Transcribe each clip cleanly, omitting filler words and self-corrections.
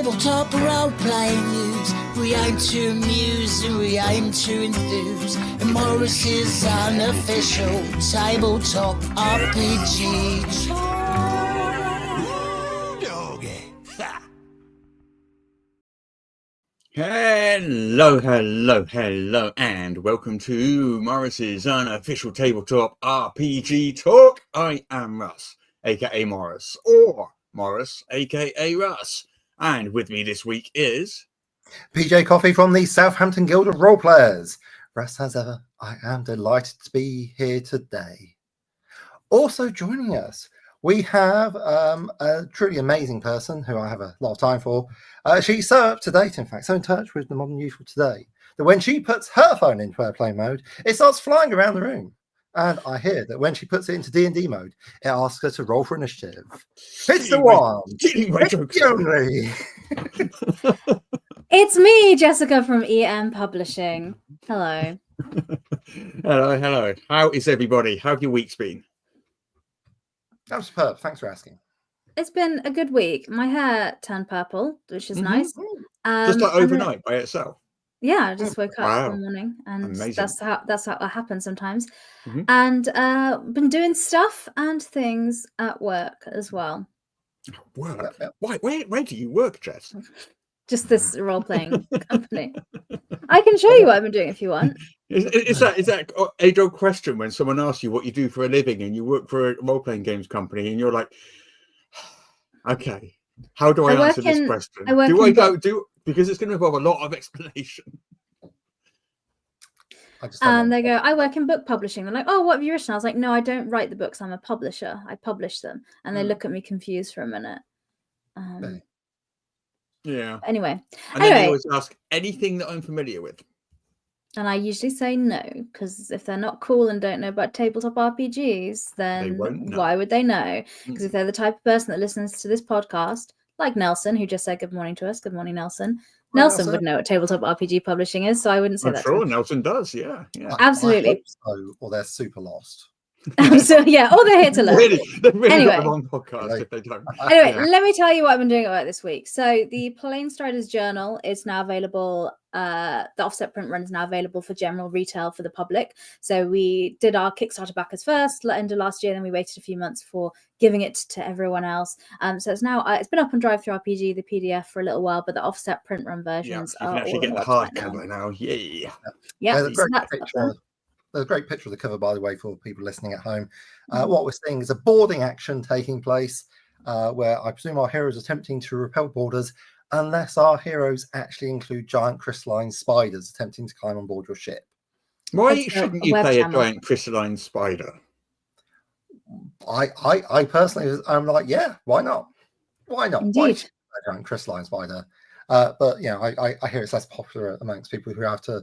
Tabletop role-playing news. We aim to amuse and we aim to enthuse. And Morris's unofficial tabletop RPG doggy. Hello, and welcome to Morris's unofficial tabletop RPG talk. I am Russ, aka Morris, or Morris, aka Russ. And with me this week is PJ Coffey from the Southampton Guild of Roleplayers. Russ, as ever, I am delighted to be here today. Also joining us, we have a truly amazing person who I have a lot of time for. She's so up to date, in fact, so in touch with the modern youth of today, that when she puts her phone into airplane mode, it starts flying around the room. And I hear that when she puts it into D&D mode, it asks her to roll for initiative. It's the one. It's the only. It's me, Jessica from EM Publishing. Hello. Hello. How is everybody? How have your weeks been? That was superb. Thanks for asking. It's been a good week. My hair turned purple, which is nice. Just like overnight by itself. Yeah, I just woke up one morning, and amazing. that's how that happens sometimes. And been doing stuff and things at work as well. Work? Why? Where do you work, Jess? Just this role-playing company. I can show you what I've been doing if you want. Is that age-old question when someone asks you what you do for a living and you work for a role-playing games company and you're like, okay, how do I answer this question? Because it's going to involve a lot of explanation. And they go, I work in book publishing. They're like, oh, what have you written? I was like, no, I don't write the books. I'm a publisher. I publish them. And they look at me confused for a minute. Yeah. Anyway. And then they always ask anything that I'm familiar with. And I usually say no, because if they're not cool and don't know about tabletop RPGs, then why would they know? Because if they're the type of person that listens to this podcast, like Nelson, who just said good morning to us. Good morning, Nelson. Nelson would know what tabletop RPG publishing is, so I wouldn't say that. Sure, Nelson does. Yeah. Absolutely. I hope so, or they're super lost. So yeah, or they're here to learn. They've really Anyway. got the wrong podcast if they don't. Anyway, let me tell you what I've been doing about this week. So the Planestrider's journal is now available. The offset print run is now available for general retail for the public. So we did our Kickstarter backers first, end of last year, then we waited a few months for giving it to everyone else. So it's now it's been up on Drive-Thru RPG, the PDF, for a little while, but the offset print run versions you can actually get the hardcover now. Yeah. There's a great picture of the cover, by the way, for people listening at home. What we're seeing is a boarding action taking place where I presume our heroes are attempting to repel boarders, unless our heroes actually include giant crystalline spiders attempting to climb on board your ship. Why shouldn't you play a giant crystalline spider? I personally, I'm like, yeah, why not? Why not? Indeed. Why should a giant crystalline spider? But you know, I hear it's less popular amongst people who have to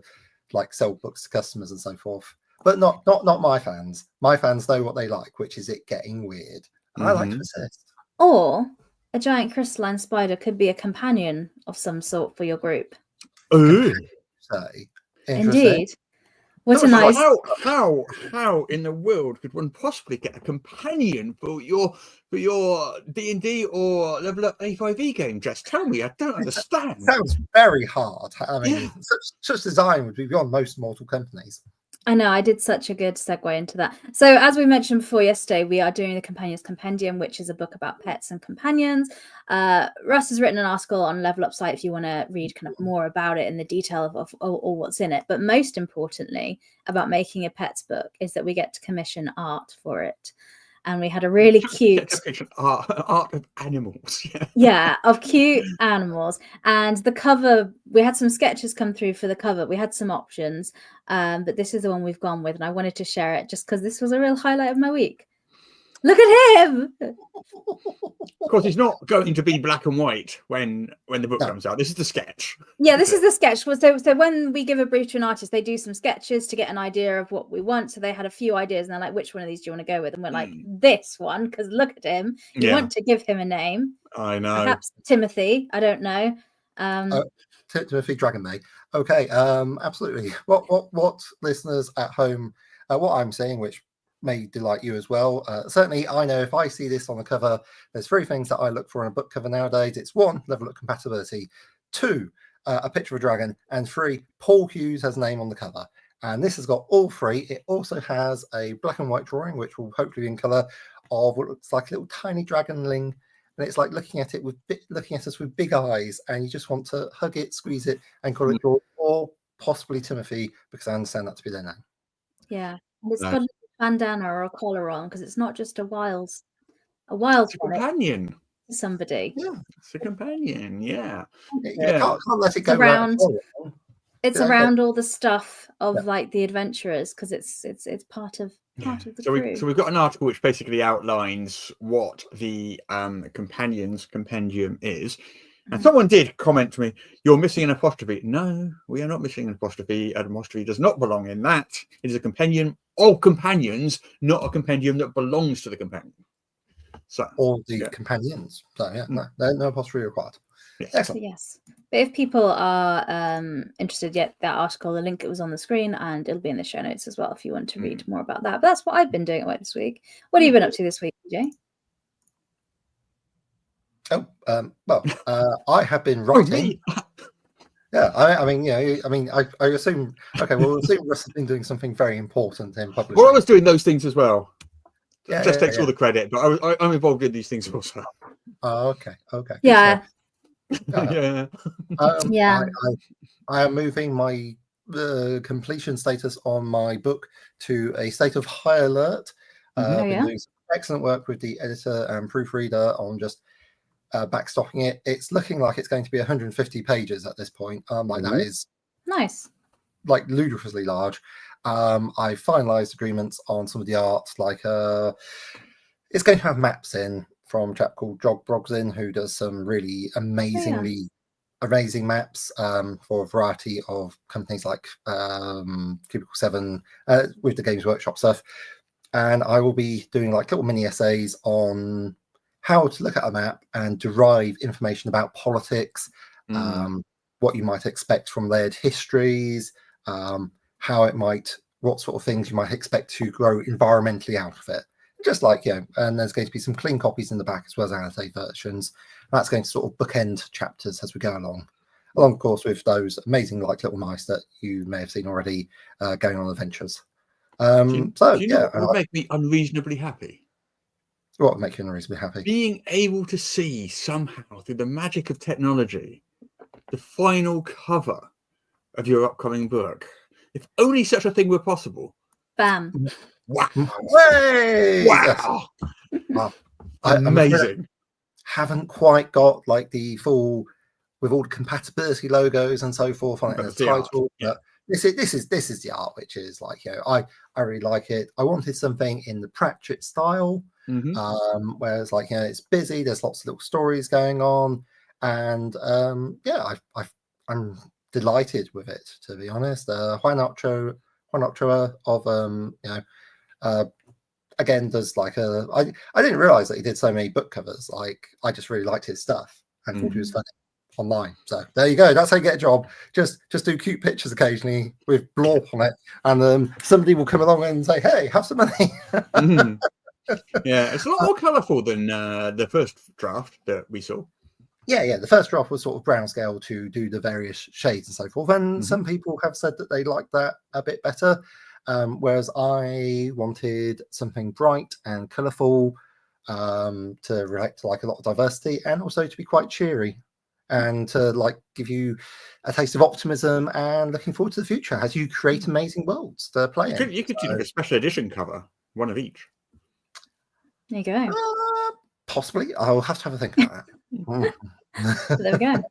like sell books to customers and so forth, but not my fans. My fans know what they like, which is it getting weird, and I like to persist. Or a giant crystalline spider could be a companion of some sort for your group. Ooh. Indeed. What a nice. How in the world could one possibly get a companion for your D&D or Level Up A5e game? Just tell me, I don't understand. It sounds very hard. I mean, such design would be beyond most mortal companies. I know, I did such a good segue into that. So as we mentioned before yesterday, we are doing the Companions Compendium, which is a book about pets and companions. Russ has written an article on Level Up site if you want to read kind of more about it in the detail of all what's in it. But most importantly about making a pets book is that we get to commission art for it. And we had a really cute art of animals. Yeah, of cute animals. And the cover, we had some sketches come through for the cover. We had some options, but this is the one we've gone with. And I wanted to share it just because this was a real highlight of my week. Look at him. Of course, it's not going to be black and white when the book comes out. This is the sketch. Yeah, this is the sketch. So when we give a brief to an artist, they do some sketches to get an idea of what we want. So they had a few ideas, and they're like, which one of these do you want to go with? And we're like, this one, because look at him. You want to give him a name. I know. Perhaps Timothy. I don't know. Timothy Dragon May. Okay, absolutely. What listeners at home, what I'm seeing, which may delight you as well. Certainly, I know if I see this on the cover, there's 3 things that I look for in a book cover nowadays. It's 1, level of compatibility, 2, a picture of a dragon, and 3, Paul Hughes has a name on the cover. And this has got all 3. It also has a black and white drawing, which will hopefully be in colour, of what looks like a little tiny dragonling. And it's like looking at us with big eyes, and you just want to hug it, squeeze it, and call it George, or possibly Timothy, because I understand that to be their name. Yeah, and it's got a bandana or a collar on, because it's not just a wild It's a one, companion. it's somebody. Yeah, It's a companion. Yeah. Can't let it go around. right. It's around all the stuff of Yeah. like the adventurers, because it's part of the crew. So we've got an article which basically outlines what the compendium is. And someone did comment to me, "You're missing an apostrophe." No, we are not missing an apostrophe. An apostrophe does not belong in that. It is a compendium of companions, not a compendium that belongs to the companion. So, Or the companions. So yeah, no apostrophe required. yes. Excellent. Yes, but if people are interested, that article, the link, it was on the screen, and it'll be in the show notes as well if you want to read more about that. But that's what I've been doing at work this week. What have you been up to this week, Jay? I have been writing. Yeah, I assume. Okay, well, we'll assume Russ has been doing something very important in publishing. Well, I was doing those things as well. Yeah, Just takes all the credit, but I'm involved in these things also. Oh, okay. Yeah. Yeah. I am moving my completion status on my book to a state of high alert. I've been doing some excellent work with the editor and proofreader on just backstopping it. It's looking like it's going to be 150 pages at this point. That is nice, like ludicrously large. I finalized agreements on some of the art, like it's going to have maps in from a chap called Jog Brogzin, who does some really amazing maps for a variety of companies like Cubicle 7 with the Games Workshop stuff. And I will be doing like little mini essays on how to look at a map and derive information about politics, what you might expect from layered histories, what sort of things you might expect to grow environmentally out of it. Just like, and there's going to be some clean copies in the back as well as annotated versions. That's going to sort of bookend chapters as we go along, of course, with those amazing like little mice that you may have seen already going on adventures. What would make me unreasonably happy? What would make you unreasonably happy? Being able to see somehow through the magic of technology the final cover of your upcoming book. If only such a thing were possible. Bam. Wow. Way! Wow. Wow. Amazing. Haven't quite got like the full with all the compatibility logos and so forth on it as title. But this is the art, which is like, I really like it. I wanted something in the Pratchett style. Whereas like, it's busy, there's lots of little stories going on, and I'm delighted with it, to be honest. Juan Ochoa of again does like I didn't realize that he did so many book covers. Like, I just really liked his stuff and thought he was funny online. So there you go, that's how you get a job. Just do cute pictures occasionally with blorp on it, and somebody will come along and say, hey, have some money. Yeah, it's a lot more colourful than the first draft that we saw. Yeah, the first draft was sort of brown scale to do the various shades and so forth. And some people have said that they like that a bit better, whereas I wanted something bright and colourful to reflect like a lot of diversity, and also to be quite cheery and to like give you a taste of optimism and looking forward to the future as you create amazing worlds to play in. You could do like a special edition cover, one of each. There you go. Possibly. I'll have to have a think about that. There we go.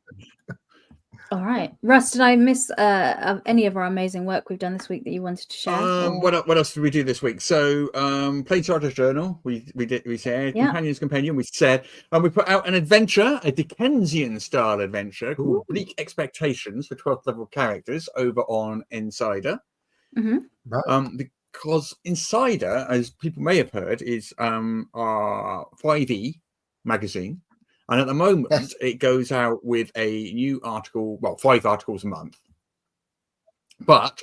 All right, Russ, did I miss any of our amazing work we've done this week that you wanted to share? What else did we do this week? So Planestrider Journal, we said Companion's Compendium, we said, and we put out an adventure, a Dickensian style adventure called Bleak Expectations for 12th level characters over on Insider. Right. Because Insider, as people may have heard, is our 5e magazine. And at the moment, it goes out with a new article, 5 articles a month. But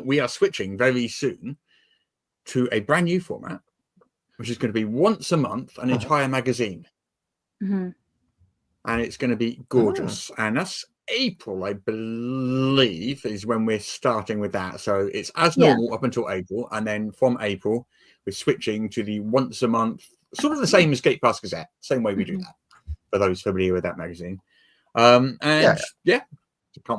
we are switching very soon to a brand new format, which is going to be once a month, an entire magazine. Mhm. And it's going to be gorgeous. And that's April, I believe, is when we're starting with that. So it's as normal up until April. And then from April, we're switching to the once a month, sort of the same as Gate Pass Gazette. Same way we do that, for those familiar with that magazine. Can't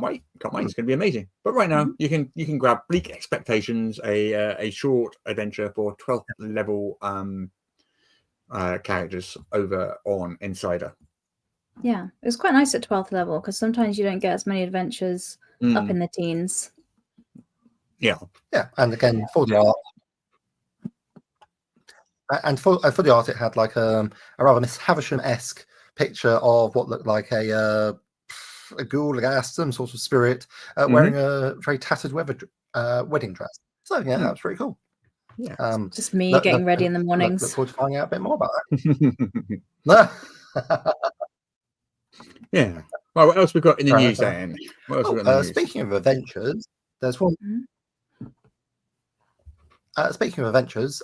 wait. It's going to be amazing. But right now, you can grab Bleak Expectations, a short adventure for 12th level characters over on Insider. Yeah, it was quite nice at 12th level because sometimes you don't get as many adventures up in the teens. Yeah, and again for the art, and for the art, it had like a rather Miss Havisham-esque picture of what looked like a ghoul, some sort of spirit, wearing a very tattered wedding dress. So yeah, that was pretty cool. Yeah, just me getting ready in the mornings. Look forward to finding out a bit more about that. Yeah. Well, what else we got in the news, then? What else we got in the news? Speaking of adventures, there's one. Speaking of adventures,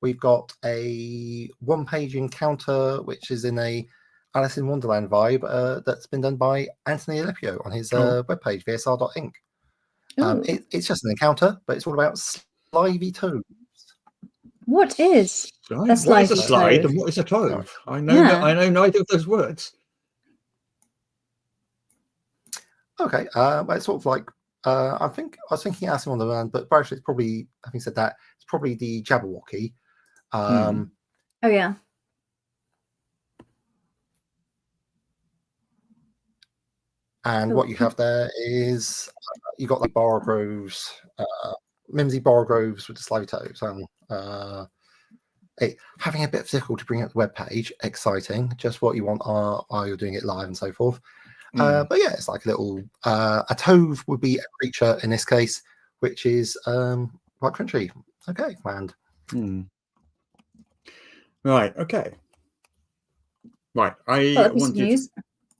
we've got a one-page encounter which is in a Alice in Wonderland vibe that's been done by Anthony Alipio on his webpage, vsr.inc. It's just an encounter, but it's all about slivey toads. What is a slide and what is a toad? I know neither of those words. Okay, it's sort of like I was thinking Alice in Wonderland, but actually it's probably, having said that, it's probably the Jabberwocky. Oh yeah. And what you have there is you got like Borogroves, Mimsy Borogroves with the slivey toads. Having a bit of difficulty bringing up the web page, exciting. Just what you want while you're doing it live and so forth. But yeah, it's like a little a toad would be a creature in this case, which is quite crunchy. Okay, land. Right. Okay. Right. I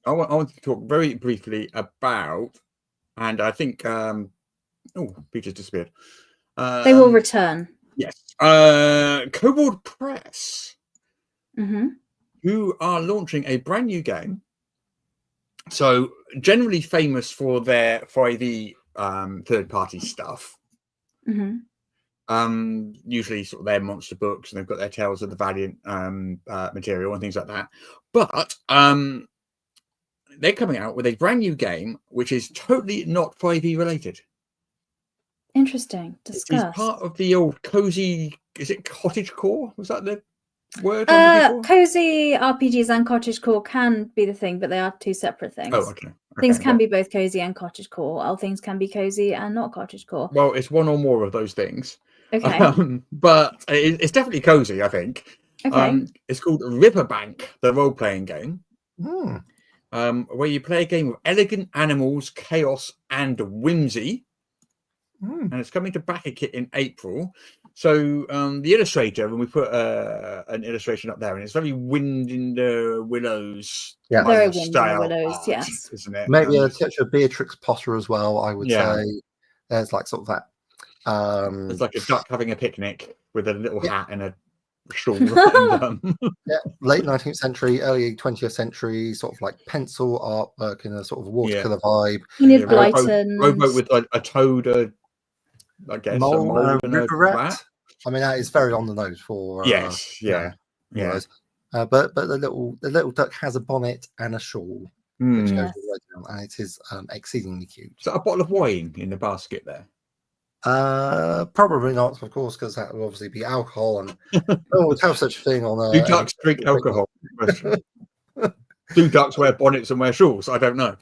wanted to talk very briefly about, and I think Peter's disappeared. They will return. Yes. Kobold Press, who are launching a brand new game. So generally famous for their 5e third-party stuff. Usually sort of their monster books, and they've got their Tales of the Valiant material and things like that. But they're coming out with a brand new game which is totally not 5e related. Interesting. Discuss. It's part of the old Cozy. Is it cottagecore? Was that the word? Cozy RPGs and cottagecore can be the thing, but they are two separate things. Oh, okay. Things can be both cozy and cottagecore. All things can be cozy and not cottagecore. Well, it's one or more of those things. Okay. But it's definitely cozy, I think. Okay. It's called Riverbank, the role-playing game, where you play a game of elegant animals, chaos, and whimsy. And it's coming to back a kit in April. So the illustrator, when we put an illustration up there, and it's very Wind in the Willows, very Wind in the Willows, yes, isn't it? Maybe a touch of Beatrix Potter as well. I would say there's like sort of that. It's like a duck having a picnic with a little hat and a shawl. Late 19th century, early 20th century, sort of like pencil artwork in a sort of watercolor vibe. Enid Blyton. Rowboat with a toad, I guess, mole, a river rat. I mean, that is very on the nose for yeah. But the little duck has a bonnet and a shawl, which goes right down, and it is exceedingly cute. Is that a bottle of wine in the basket there? Probably not, of course, because that would obviously be alcohol, and no one would have such a thing on. Do ducks drink alcohol? Do ducks wear bonnets and wear shawls? I don't know.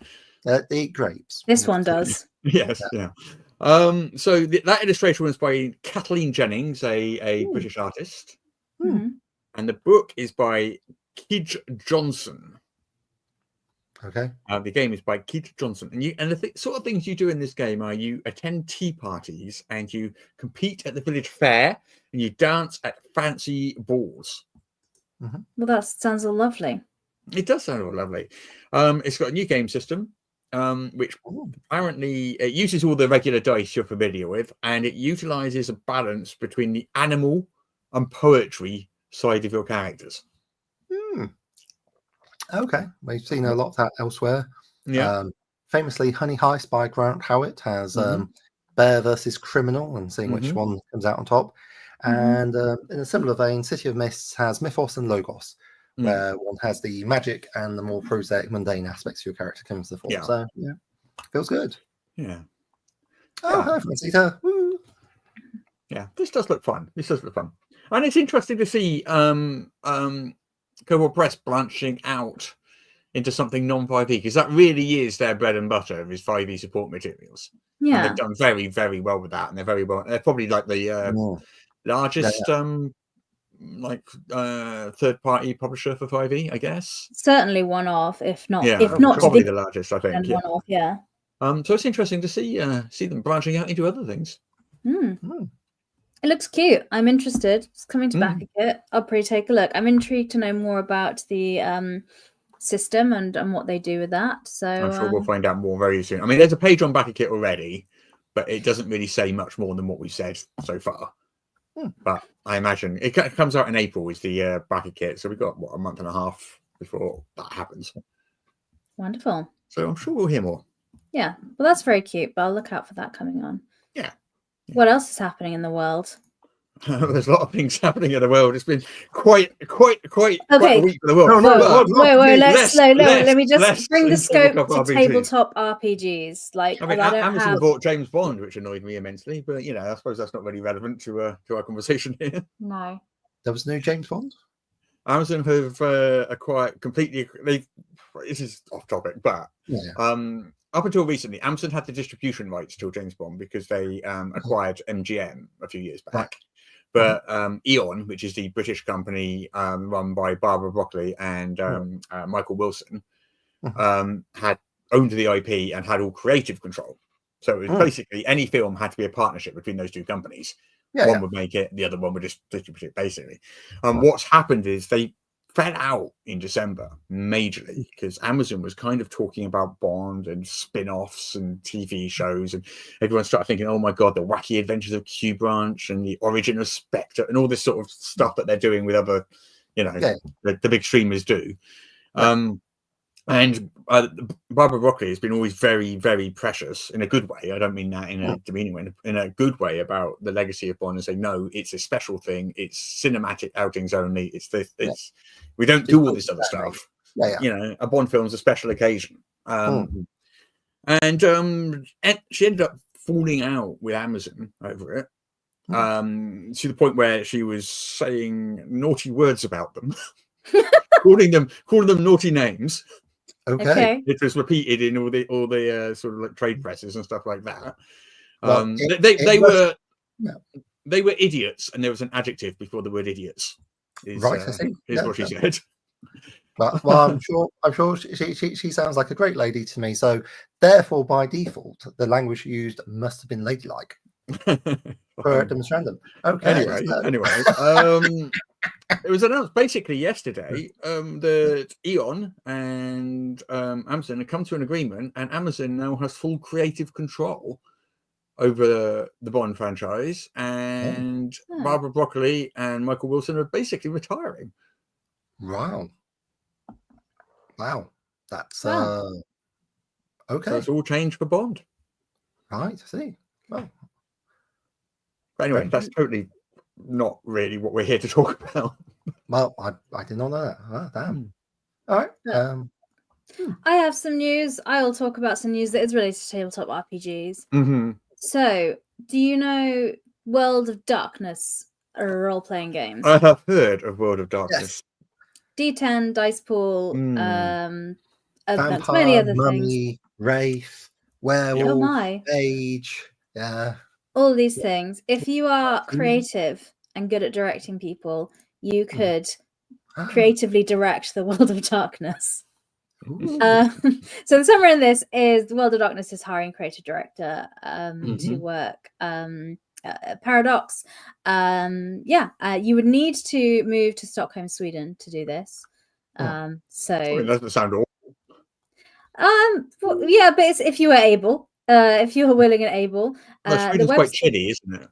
They eat grapes. This one does. Yes, yeah. So that illustration was by Kathleen Jennings, a British artist, and the book is by Kij Johnson. Okay. The game is by Keith Johnson, and the sort of things you do in this game are you attend tea parties and you compete at the village fair and you dance at fancy balls. Well, that sounds lovely. It does sound lovely. It's got a new game system. which apparently it uses all the regular dice you're familiar with, and it utilizes a balance between the animal and poetry side of your characters. Okay, we've seen a lot of that elsewhere. Yeah. Famously, Honey Heist by Grant Howitt has Bear versus Criminal, and seeing which one comes out on top. And in a similar vein, City of Mists has Mythos and Logos, where one has the magic and the more prosaic, mundane aspects of your character comes to the fore. Yeah. So, yeah, feels good. Yeah. Oh, hi, Francita. Woo. Yeah, this does look fun. And it's interesting to see Kobold Press branching out into something non-5e, because that really is their bread and butter, is 5e support materials. Yeah, and they've done very, very well with that, and they're probably like the largest third-party publisher for 5e, I guess. certainly one of, if not probably the largest, I think. One of, yeah. So it's interesting to see them branching out into other things. It looks cute. I'm interested. It's coming to back a bit. I'll probably take a look. I'm intrigued to know more about the system and what they do with that. So I'm sure we'll find out more very soon. I mean, there's a page on BackAkit already, but it doesn't really say much more than what we've said so far. But I imagine it comes out in April is the BackAkit, so we've got a month and a half before that happens. Wonderful. So I'm sure we'll hear more. Yeah, well, that's very cute, but I'll look out for that coming on. Yeah. What else is happening in the world? There's a lot of things happening in the world. It's been quite a week for the world. Wait, let me just bring the scope to tabletop RPGs. Like, I mean, Amazon bought James Bond, which annoyed me immensely, but I suppose that's not really relevant to our conversation here. No, there was no James Bond. Amazon have acquired completely. This is off topic, but up until recently, Amazon had the distribution rights to James Bond because they acquired MGM a few years back. But Eon, which is the British company run by Barbara Broccoli and Michael Wilson, had owned the IP and had all creative control. So it was basically any film had to be a partnership between those two companies. One would make it, the other one would just distribute it, basically. What's happened is they fell out in December majorly because Amazon was kind of talking about Bond and spin-offs and TV shows, and everyone started thinking, oh my god, the wacky adventures of Q Branch and the origin of Spectre and all this sort of stuff that they're doing with other the big streamers do. And Barbara Broccoli has been always very, very precious in a good way. I don't mean that in a demeaning way, in a good way about the legacy of Bond, and say, no, it's a special thing. It's cinematic outings only. It's this. We don't do all this other stuff. A Bond film is a special occasion. And she ended up falling out with Amazon over it, to the point where she was saying naughty words about them, calling them naughty names. Okay. It was repeated in all the sort of like trade presses and stuff like that. Well, they were idiots, and there was an adjective before the word idiots. Is what she said. But I'm sure she sounds like a great lady to me. So therefore, by default, the language she used must have been ladylike. For demonstrandum. Okay. Anyway, it was announced basically yesterday that Eon and Amazon had come to an agreement, and Amazon now has full creative control over the Bond franchise, and Barbara Broccoli and Michael Wilson are basically retiring. Wow. That's okay. So it's all changed for Bond. Right, I see. Well, but anyway, that's totally not really what we're here to talk about. Well, I did not know that. Oh, damn. All right. I have some news. I'll talk about some news that is related to tabletop RPGs. So, do you know World of Darkness, a role-playing game? I have heard of World of Darkness. Yes. D10, dice pool, Vampire, many other mummy, things. wraith, werewolf, mage, all these things. If you are creative and good at directing people, you could creatively direct the World of Darkness. So the summary in this is the World of Darkness is hiring creative director to work Paradox. You would need to move to Stockholm, Sweden to do this. So it doesn't sound awful. Yeah, but it's if you were able, if you were willing and able. Well, The Sweden's quite website, chilly, isn't it?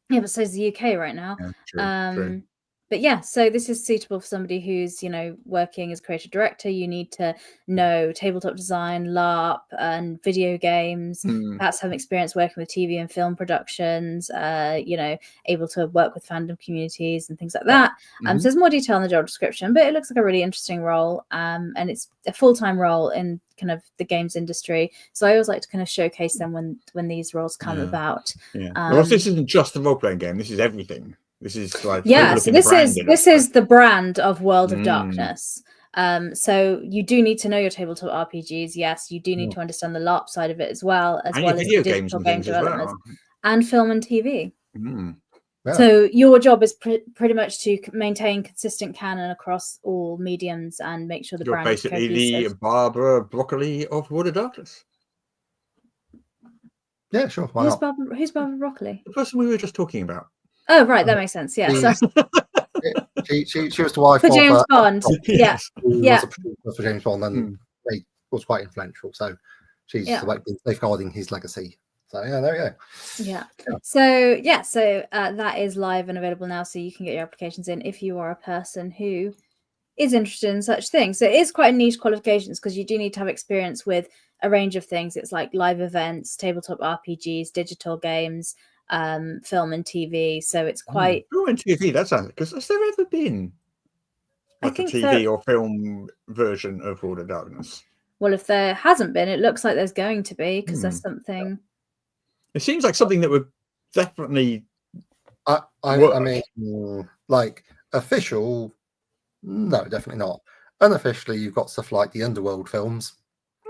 yeah, but so is the UK right now. Yeah, true. But yeah, so this is suitable for somebody who's, working as creative director. You need to know tabletop design, LARP, and video games. Perhaps have experience working with TV and film productions. Able to work with fandom communities and things like that. So there's more detail in the job description, but it looks like a really interesting role. And it's a full-time role in kind of the games industry. So I always like to kind of showcase them when these roles come about. Yeah. Well, this isn't just a role-playing game. This is everything. This is like yes, this is the brand of World of Darkness. So you do need to know your tabletop RPGs. Yes, you do need to understand the LARP side of it as well as video the games digital and game things development as well. and film and TV. Yeah. So your job is pretty much to maintain consistent canon across all mediums and make sure the You're brand is basically cohesive. the Barbara Broccoli of World of Darkness. Yeah, sure. Why Who's not? Barbara Broccoli? The person we were just talking about. Oh, right, that makes sense. Yeah, She was the wife for James Bond. Yeah, who was a producer for James Bond, and they was quite influential. So she's like been safeguarding his legacy. So yeah, there we go. Yeah. So that is live and available now, so you can get your applications in if you are a person who is interested in such things. So it is quite a niche qualifications because you do need to have experience with a range of things. It's like live events, tabletop RPGs, digital games, film and TV. So it's quite film and TV. That's because has there ever been like a TV or film version of World of Darkness? Well, if there hasn't been, it looks like there's going to be because there's something. It seems like something that would definitely. I mean, like official. No, definitely not. Unofficially, you've got stuff like the Underworld films.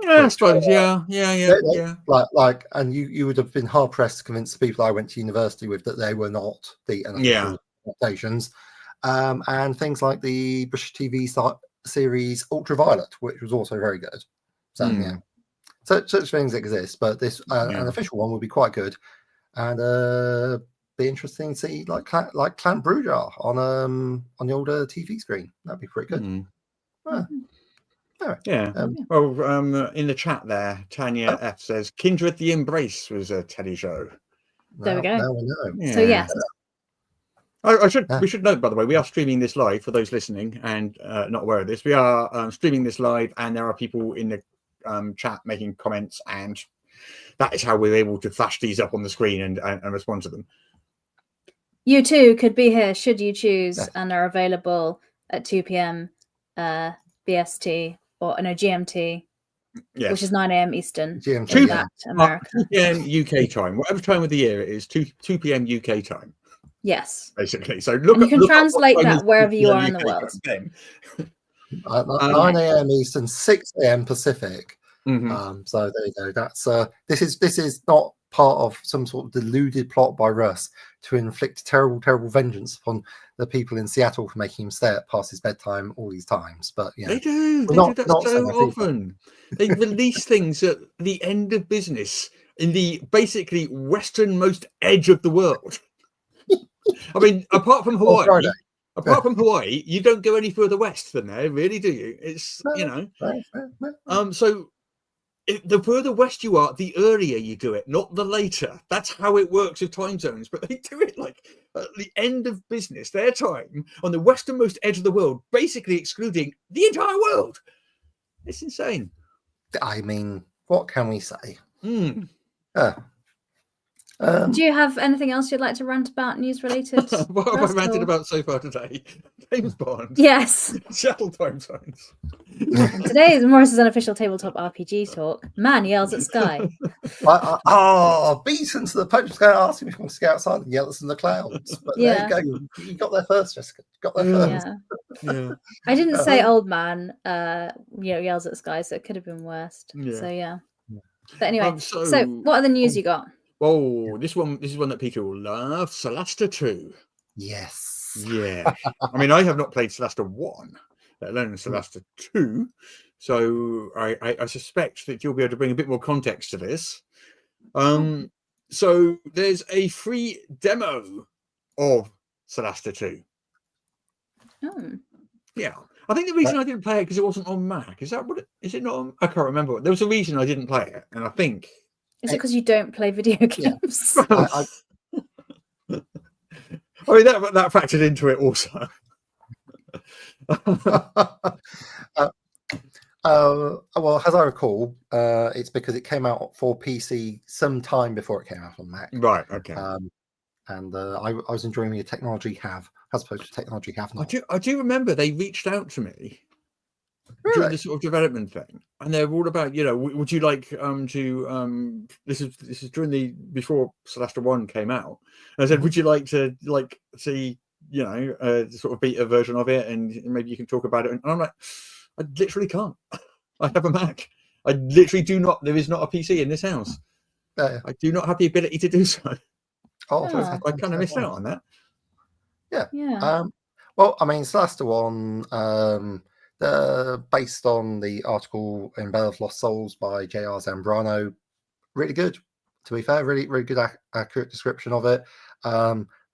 Yeah, I suppose. Yeah. Like, and you would have been hard pressed to convince the people I went to university with that they were not the unofficial adaptations. And things like the British TV series Ultraviolet, which was also very good. So yeah, such things exist, but this an official one would be quite good, and be interesting to see like Clan Brujar on the older TV screen. That'd be pretty good. Well, in the chat there, Tanya F says Kindred the Embrace was a Teddy show. There we go. Now we know. Yeah. So yes. We should note, by the way, we are streaming this live for those listening and not aware of this. We are streaming this live, and there are people in the chat making comments, and that is how we're able to flash these up on the screen and respond to them. You too could be here should you choose, and are available at 2 p.m. BST or GMT, which is 9 a.m. Eastern. GMT, America. 2 p.m. UK time, whatever time of the year it is, 2 p.m. UK time. Yes, basically. So you can translate that wherever you are in the world. 9 a.m. Eastern, 6 a.m. Pacific. So there you go. That's this is not part of some sort of deluded plot by Russ to inflict terrible vengeance upon the people in Seattle for making him stay up past his bedtime all these times. But yeah, they do that so often. They release things at the end of business in the basically westernmost edge of the world. I mean, apart from Hawaii, you don't go any further west than there, really, do you? It's so the further west you are, the earlier you do it, not the later. That's how it works with time zones. But they do it like at the end of business, their time on the westernmost edge of the world, basically excluding the entire world. It's insane. I mean, what can we say? Do you have anything else you'd like to rant about, news related? What have I ranted about so far today? James Bond. Yes. Shuttle time zones. Today is Morris's unofficial tabletop RPG talk. Man yells at sky. Beaten to the punch. Going to ask him if he wants to go outside and yell us in the clouds. But there you go. You got there first, Jessica. Got there first. Yeah. I didn't say old man yells at sky, so it could have been worse. So yeah. But anyway, so what other news you got? Oh, this is one that Peter will love. Solasta 2. Yes. Yeah. I mean, I have not played Solasta 1, let alone Solasta 2. So I suspect that you'll be able to bring a bit more context to this. So there's a free demo of Solasta 2. Oh. Yeah. I think the reason I didn't play it because it wasn't on Mac. Is that what? Is it not? I can't remember. There was a reason I didn't play it, and I think Is it because you don't play video games? I mean that factored into it also. Well, as I recall, it's because it came out for PC some time before it came out on Mac. Right. Okay. And I was enjoying the technology have as opposed to technology have not. I do remember they reached out to me during the sort of development thing, and they're all about, would you like to this is during the before Solasta 1 came out, and I said, would you like to see sort of beta version of it, and maybe you can talk about it, and I'm like, I literally can't. I have a Mac. I literally do not. There is not a PC in this house. I do not have the ability to do so. I kind of missed out on that. Yeah. Well, I mean, Solasta 1, based on the article in Bell of Lost Souls by J.R. Zambrano, really good. To be fair, really, really good, accurate description of it.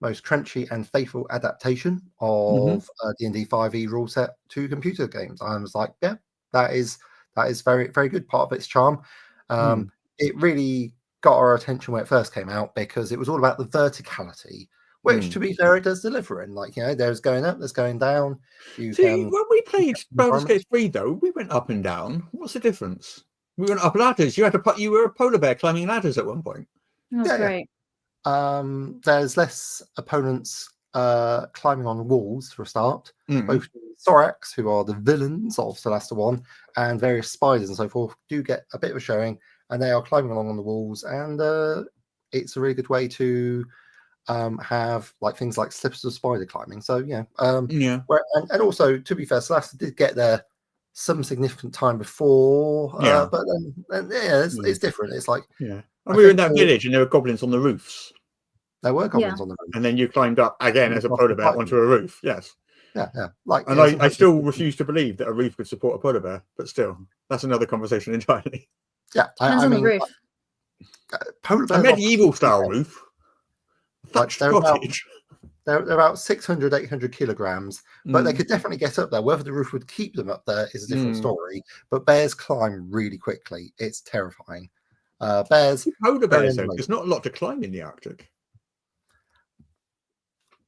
Most crunchy and faithful adaptation of D&D 5e rule set to computer games. I was like, yeah, that is very, very good. Part of its charm. It really got our attention when it first came out because it was all about the verticality, which, to be fair, it does deliver in. There's going up, there's going down. When we played Baldur's Gate 3, though, we went up and down. What's the difference? We went up ladders. You were a polar bear climbing ladders at one point. That's great. There's less opponents climbing on walls for a start. Both Thorax, who are the villains of Solasta 1, and various spiders and so forth, do get a bit of a showing, and they are climbing along on the walls, and it's a really good way to have things like slippers of spider climbing. So and also, to be fair, Solasta did get there some significant time before, but then it's different. It's like and we were in that village, and there were goblins on the roofs. There were goblins on the roof, and then you climbed up again as a polar bear onto a roof. Yes. Yeah. I still refuse to believe that a roof could support a polar bear, but still, that's another conversation entirely. Yeah, Depends on the roof. Polar bears, a medieval style roof. They're about 600, 800 kilograms, but they could definitely get up there. Whether the roof would keep them up there is a different story. But bears climb really quickly. It's terrifying. Polar bears, though, there's not a lot to climb in the Arctic.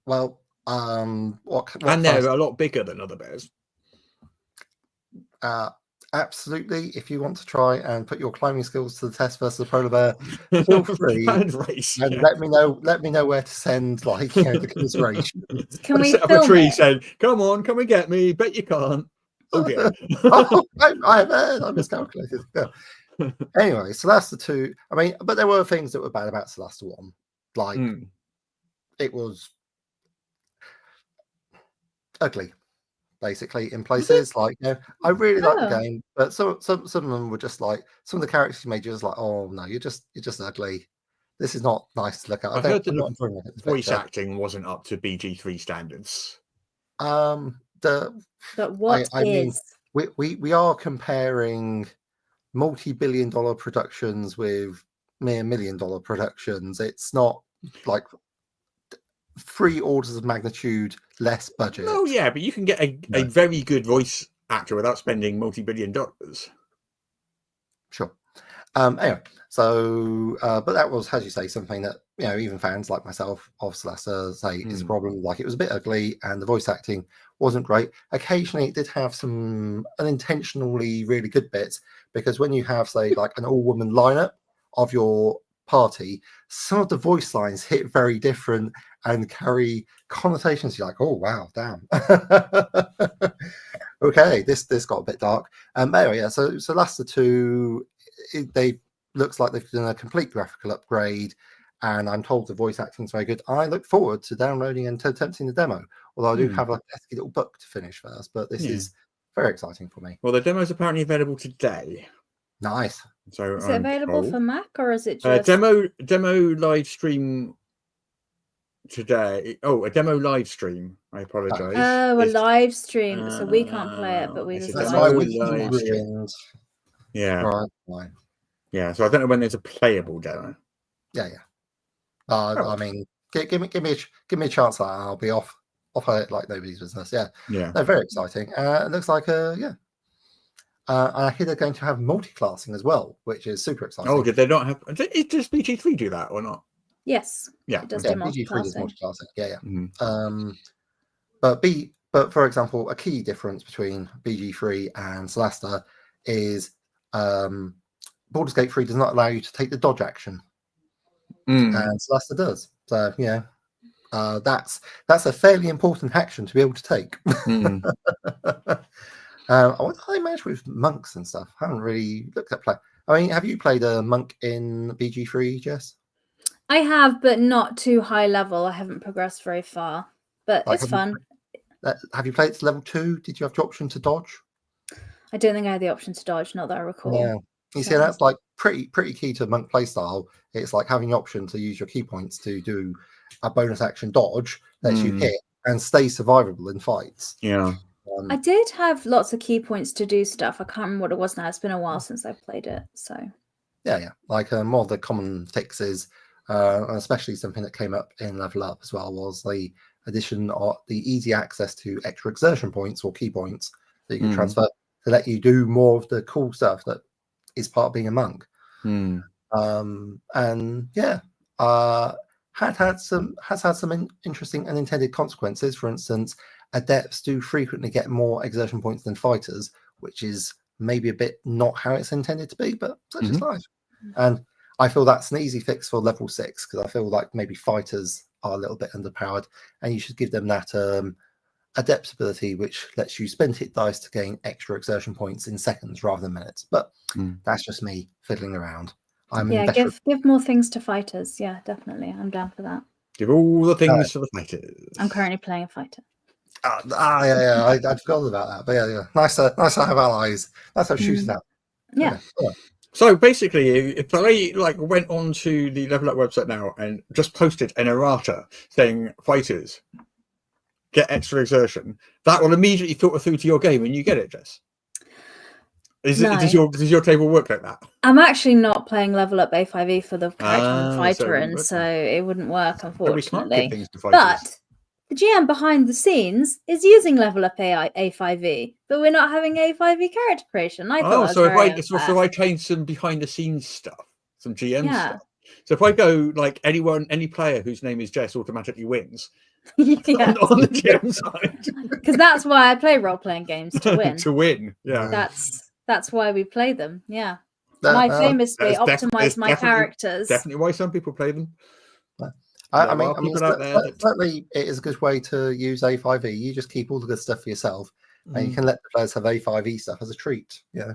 Well, and they're a lot bigger than other bears. Absolutely. If you want to try and put your climbing skills to the test versus a polar bear, feel free and let me know where to send the commiseration. Can we set up a tree saying, "Come on, come and get me"? Bet you can't. Oh dear. I miscalculated. Yeah. Anyway, Solasta 2. I mean, but there were things that were bad about Solasta 1. It was ugly, basically, in places. I really like the game, but some of them were just some of the characters you made, you're just like, oh no, you're just ugly. This is not nice to look at. I heard that the voice acting wasn't up to BG3 standards. But what I mean, we are comparing multi-billion-dollar productions with mere $1 million productions. It's not like 3 orders of magnitude less budget. Oh yeah, but you can get a very good voice actor without spending multi-billion dollars. Sure. Anyway, so but that was, as you say, something that even fans like myself of Solasta say is a problem. It was a bit ugly, and the voice acting wasn't great. Occasionally, it did have some unintentionally really good bits, because when you have, say, an all-woman lineup of your party, some of the voice lines hit very different and carry connotations. You're like, oh wow, damn. Okay, this got a bit dark. Anyway, so Solasta 2, they looks like they've done a complete graphical upgrade, and I'm told the voice acting is very good. I look forward to downloading and attempting the demo, although I do have a pesky little book to finish first, but this is very exciting for me. Well, the demo is apparently available today. Nice. So is it available for Mac, or is it just demo live stream today? Oh, a demo live stream. I apologize. Oh, a live stream. So we can't play it, but we just live stream. Yeah. Right. Yeah. So I don't know when there's a playable demo. Yeah. I mean, give me a chance. I'll be off off at it like nobody's business. Yeah, Yeah. they're very exciting. It looks like and I hear they're going to have multi-classing as well, which is super exciting. Oh, did they not have? Does BG3 do that or not? Yes. Yeah. It does Yeah, do BG3 does multi-classing. multi-classing. Yeah, yeah. Mhm. But for example, a key difference between BG3 and Solasta is Baldur's Gate 3 does not allow you to take the dodge action, and Solasta does. So that's a fairly important action to be able to take. I wonder how they manage with monks and stuff. I haven't really looked at play. I mean, have you played a monk in BG3, Jess? I have, but not too high level. I haven't progressed very far, but Like, it's fun. Have you played to level 2? Did you have the option to dodge? I don't think I had the option to dodge, not that I recall. Yeah. You see, that's like pretty key to monk playstyle. It's like having the option to use your key points to do a bonus action dodge that you hit and stay survivable in fights. Yeah. I did have lots of key points to do stuff. I can't remember what it was now. It's been a while since I played it. So yeah. Like more of the common fixes, especially something that came up in Level Up as well, was the addition of the easy access to extra exertion points or key points that you can transfer to let you do more of the cool stuff that is part of being a monk. And yeah, has had some interesting unintended consequences. For instance, adepts do frequently get more exertion points than fighters, which is maybe a bit not how it's intended to be, but such is life. And I feel that's an easy fix for level 6, because I feel like maybe fighters are a little bit underpowered, and you should give them that adept ability, which lets you spend hit dice to gain extra exertion points in seconds rather than minutes. But that's just me fiddling around. Give more things to fighters. Yeah, definitely. I'm down for that. Give all the things to the fighters. I'm currently playing a fighter. I forgot about that. But yeah. Nice to have allies. Nice to have shooters out. Yeah. So basically, if I went onto the Level Up website now and just posted an errata saying fighters get extra exertion, that will immediately filter through to your game and you get it, Jess. Does your table work like that? I'm actually not playing Level Up A5E for the character I'm a fighter in, so it wouldn't work, unfortunately. But the GM behind the scenes is using Level Up A5E, but we're not having A5E character creation. So if I change some behind the scenes stuff, some GM stuff. So if I go any player whose name is Jess automatically wins. On the GM side, because that's why I play role-playing games, to win. To win, yeah. That's why we play them. Yeah, I famously optimize my characters. Definitely why some people play them. I mean, certainly it is a good way to use A5E. You just keep all the good stuff for yourself, and you can let the players have A5E stuff as a treat. Yeah,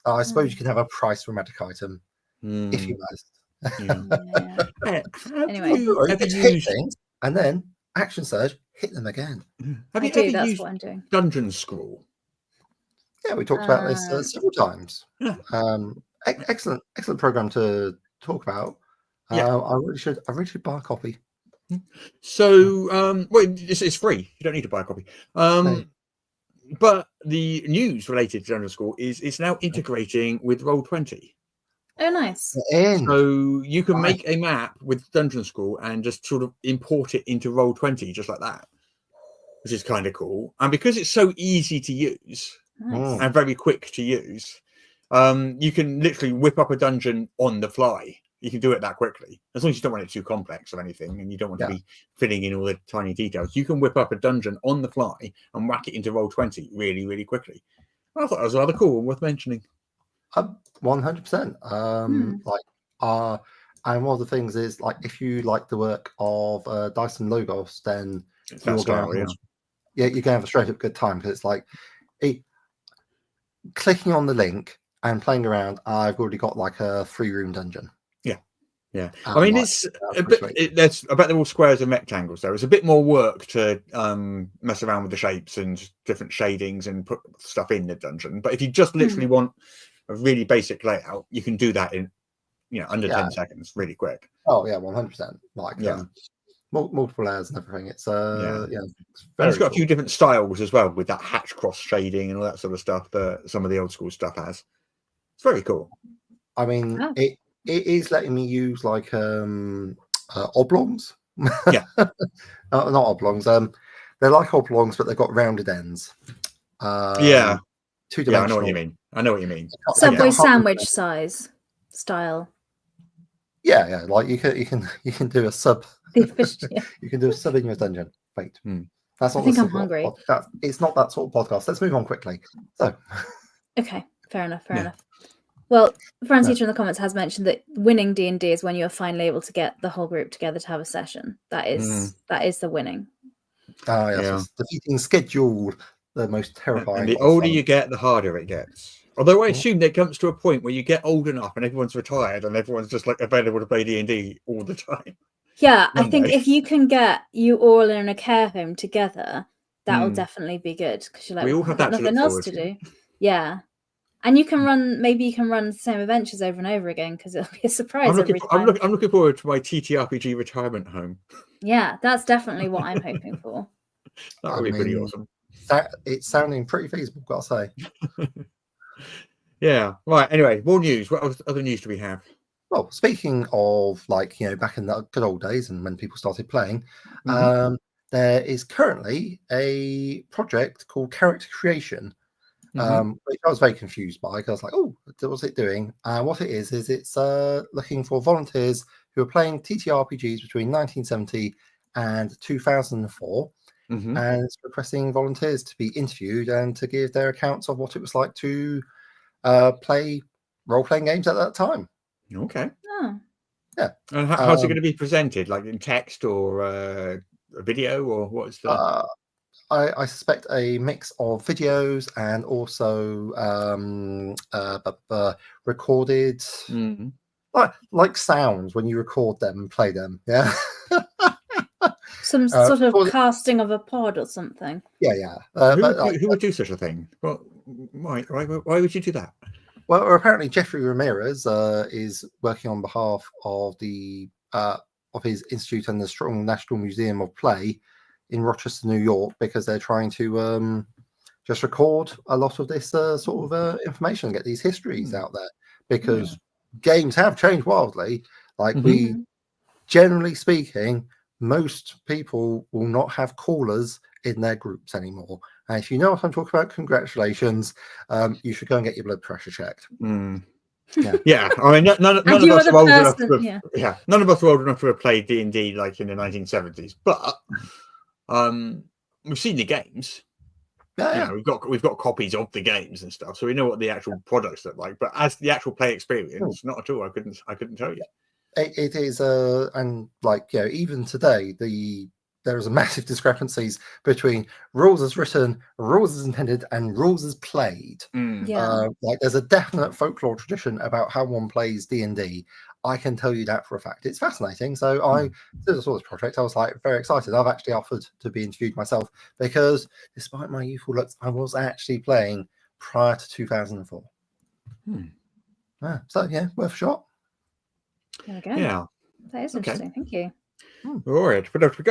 I suppose you can have a price for a magic item if you must. Anyway, hit things and then action surge, hit them again. Have you ever used Dungeon Scrawl? Yeah, we talked about this several times. Excellent program to talk about. I really should buy a copy. So, it's free. You don't need to buy a copy. But the news related to Dungeon Scrawl is now integrating with Roll20. Oh, nice. So you can make a map with Dungeon Scrawl and just sort of import it into Roll20 just like that, which is kind of cool. And because it's so easy to use and very quick to use, you can literally whip up a dungeon on the fly. You can do it that quickly, as long as you don't want it too complex or anything, and you don't want to be filling in all the tiny details. You can whip up a dungeon on the fly and whack it into Roll20 really, really quickly. I thought that was rather cool and worth mentioning. 100%. And one of the things is, if you like the work of Dyson Logos, then you're going to have a straight up good time, because it's clicking on the link and playing around. I've already got a 3-room dungeon. Yeah, I mean, it's a bit. I bet they're all squares and rectangles. Though it's a bit more work to mess around with the shapes and different shadings and put stuff in the dungeon. But if you just literally want a really basic layout, you can do that in under 10 seconds, really quick. Oh yeah, 100%. Multiple layers and everything. It's it's got a few different styles as well, with that hatch cross shading and all that sort of stuff that some of the old school stuff has. It's very cool. I mean, it is letting me use oblongs. Yeah. Not oblongs. they're like oblongs, but they've got rounded ends. Yeah, two-dimensional. I know what you mean. Subway Yeah. sandwich size style. Yeah. Like you can do a sub. The efficient- You can do a sub in your dungeon. Wait, that's not. I think the I'm sort of hungry. it's not that sort of podcast. Let's move on quickly. So, Okay, fair enough. Yeah. Enough. Well, Fran's teacher in the comments has mentioned that winning D&D is when you're finally able to get the whole group together to have a session. That is the winning. yes, defeating schedule, the most terrifying. And the older you get, the harder it gets. Although I assume there comes to a point where you get old enough and everyone's retired and everyone's just like available to play D&D all the time. Yeah, I think if you can get you all in a care home together, that'll definitely be good because you're like, we all have that nothing else to do. Yeah. And you can run the same adventures over and over again because it'll be a surprise every time. I'm looking forward to my TTRPG retirement home. Yeah, that's definitely what I'm hoping for. That would be pretty awesome. It's sounding pretty feasible, gotta say. Yeah. Right. Anyway, more news. What other news do we have? Well, speaking of back in the good old days and when people started playing, there is currently a project called Character Creation. Which I was very confused by because I was like, oh, what's it doing? What it is it's looking for volunteers who are playing TTRPGs between 1970 and 2004, and it's requesting volunteers to be interviewed and to give their accounts of what it was like to play role-playing games at that time. Okay. Oh. Yeah. And how's it going to be presented? Like in text or a video, or what's the... I suspect a mix of videos and also recorded, like sounds when you record them and play them. Yeah. Some sort of casting of a pod or something. Yeah. Who would do such a thing? Well, why would you do that? Well, apparently Jeffrey Ramirez is working on behalf of the of his institute and the Strong National Museum of Play in Rochester, New York, because they're trying to just record a lot of this sort of information and get these histories out there, because games have changed wildly. Like we, generally speaking, most people will not have callers in their groups anymore. And if you know what I'm talking about, congratulations. You should go and get your blood pressure checked. Yeah. I mean, none of us are old enough to none of us are old enough to have played D&D like in the 1970s, but we've seen the games. We've got copies of the games and stuff, so we know what the actual products look like. But as the actual play experience, not at all. I couldn't tell you. It is, and even today, there is a massive discrepancies between rules as written, rules as intended, and rules as played. There's a definite folklore tradition about how one plays D&D. I can tell you that for a fact. It's fascinating. So I saw this project. I was very excited. I've actually offered to be interviewed myself because, despite my youthful looks, I was actually playing prior to 2004. So worth a shot. There we go. Yeah, that is interesting. Thank you. All right. What else we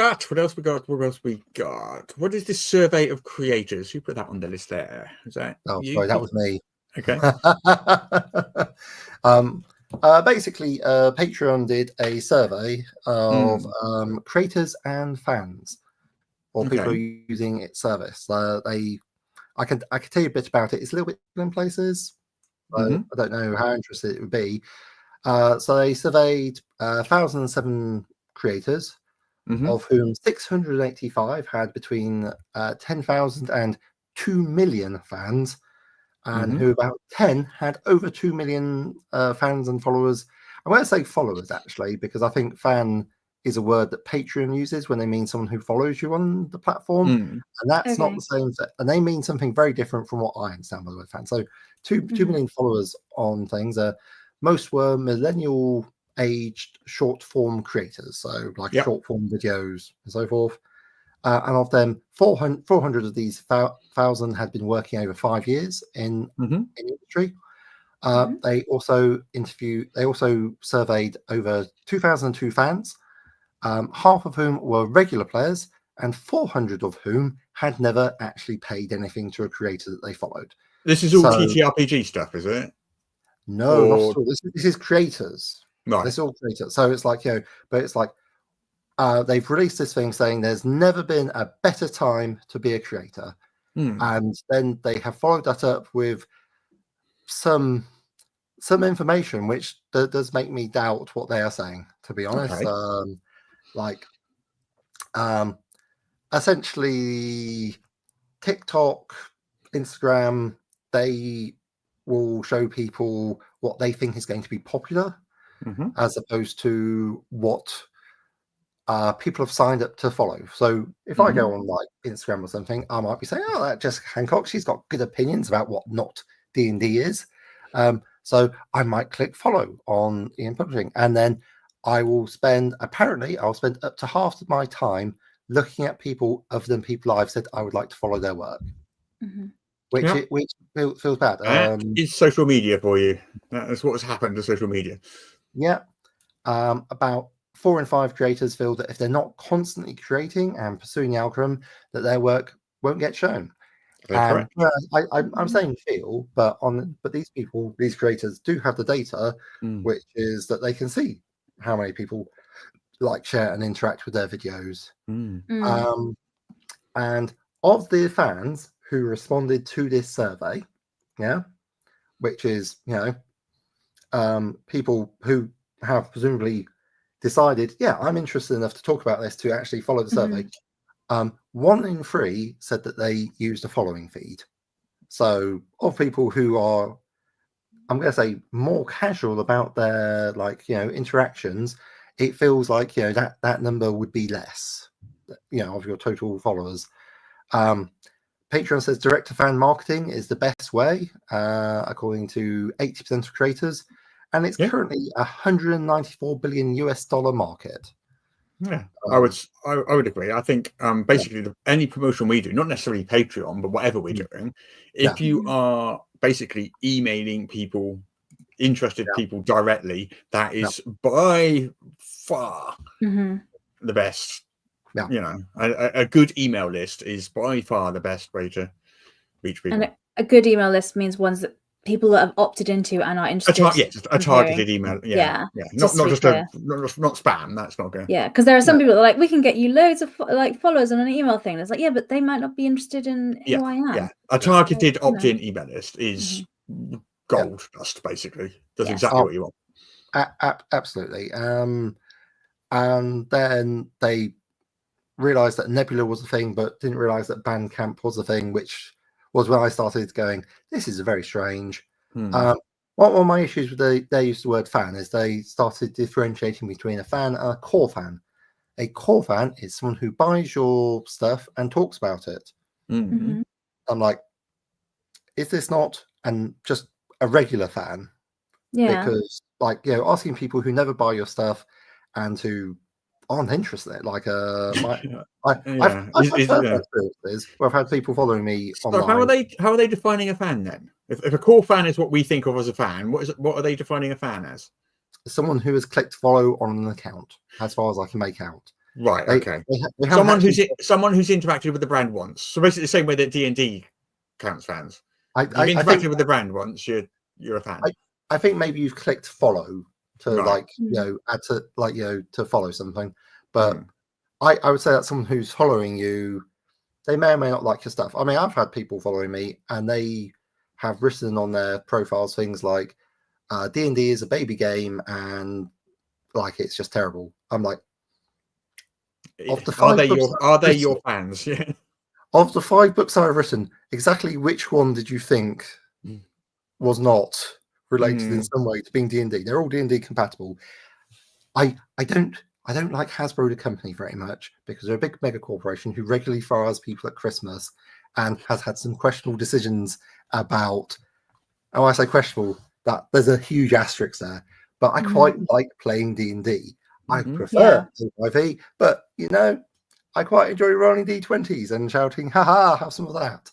got? What is this survey of creators? Who put that on the list there? Is that you? Sorry, that was me. Okay. Basically, Patreon did a survey of creators and fans, or people who are using its service. I can tell you a bit about it. It's a little bit in places. I don't know how interested it would be. So they surveyed 1,007 creators, of whom 685 had between 10,000 and 2 million fans, and who about 10 had over 2 million fans and followers. I won't say followers, actually, because I think fan is a word that Patreon uses when they mean someone who follows you on the platform, and that's not the same. And they mean something very different from what I understand by the word fan. So 2 million followers on things. Most were millennial-aged short-form creators, so short form videos and so forth. And of them, 400 of these 1,000 had been working over 5 years in industry. They also surveyed over 2,002 fans, half of whom were regular players, and 400 of whom had never actually paid anything to a creator that they followed. This is all TTRPG stuff, is it? No, not at all. This is creators. Right. This is all creators. So it's but it's they've released this thing saying there's never been a better time to be a creator. And then they have followed that up with some information which does make me doubt what they are saying, to be honest. Essentially TikTok, Instagram, they will show people what they think is going to be popular, as opposed to what people have signed up to follow. So if I go on like Instagram or something, I might be saying, oh, that Jessica Hancock, she's got good opinions about what not D&D is. So I might click follow on Ian Publishing, and then I'll spend up to half of my time looking at people other than people I've said I would like to follow their work. Which feels bad. That is social media for you. That's what's happened to social media. Yeah. About 4 in 5 creators feel that if they're not constantly creating and pursuing the algorithm, that their work won't get shown. I'm saying feel, but these creators do have the data, which is that they can see how many people like, share, and interact with their videos. And of the fans who responded to this survey, which is people who have presumably decided, I'm interested enough to talk about this to actually follow the survey. 1 in 3 said that they used a following feed. So of people who are, I'm going to say, more casual about their interactions, it feels like that number would be less, of your total followers. Patreon says direct-to-fan marketing is the best way, according to 80% of creators, and it's currently $194 billion market. Yeah, I would agree. I think basically any promotion we do, not necessarily Patreon, but whatever we're doing, if you are basically emailing people, interested people directly, that is by far the best. A good email list is by far the best way to reach people. And a good email list means ones that people that have opted into and are interested. A targeted email. Not spam. That's not good. Yeah, because there are some people that are like, we can get you loads of followers on an email thing. It's like, but they might not be interested in who I am. Yeah, a targeted opt-in email list is gold dust. Basically, does exactly what you want. Absolutely. And then they realized that Nebula was a thing, but didn't realize that Bandcamp was a thing, which was when I started going, this is very strange. One of my issues with they used the word fan is they started differentiating between a fan and a core fan. A core fan is someone who buys your stuff and talks about it. I'm like, is this not just a regular fan? Because asking people who never buy your stuff and who aren't interested in it, I've had experiences where I've had people following me online. How are they defining a fan then? If a core fan is what we think of as a fan, what are they defining a fan as? Someone who has clicked follow on an account, as far as I can make out. Right. Okay. Someone who's interacted with the brand once. So basically, the same way that D&D counts fans. You've interacted with the brand once. You're a fan. I think maybe you've clicked follow to add to to follow something, but I would say that someone who's following you, they may or may not like your stuff. I mean, I've had people following me and they have written on their profiles things like D&D is a baby game and it's just terrible. I'm like, are they your fans? Yeah. Of the 5 books I've written, exactly which one did you think was not related in some way to being D&D? They're all D&D compatible. I don't like Hasbro the company very much because they're a big mega corporation who regularly fires people at Christmas and has had some questionable decisions about. Oh, I say questionable. That there's a huge asterisk there. But I quite like playing D&D. I prefer D5e, but I quite enjoy rolling D20s and shouting, "Ha, have some of that."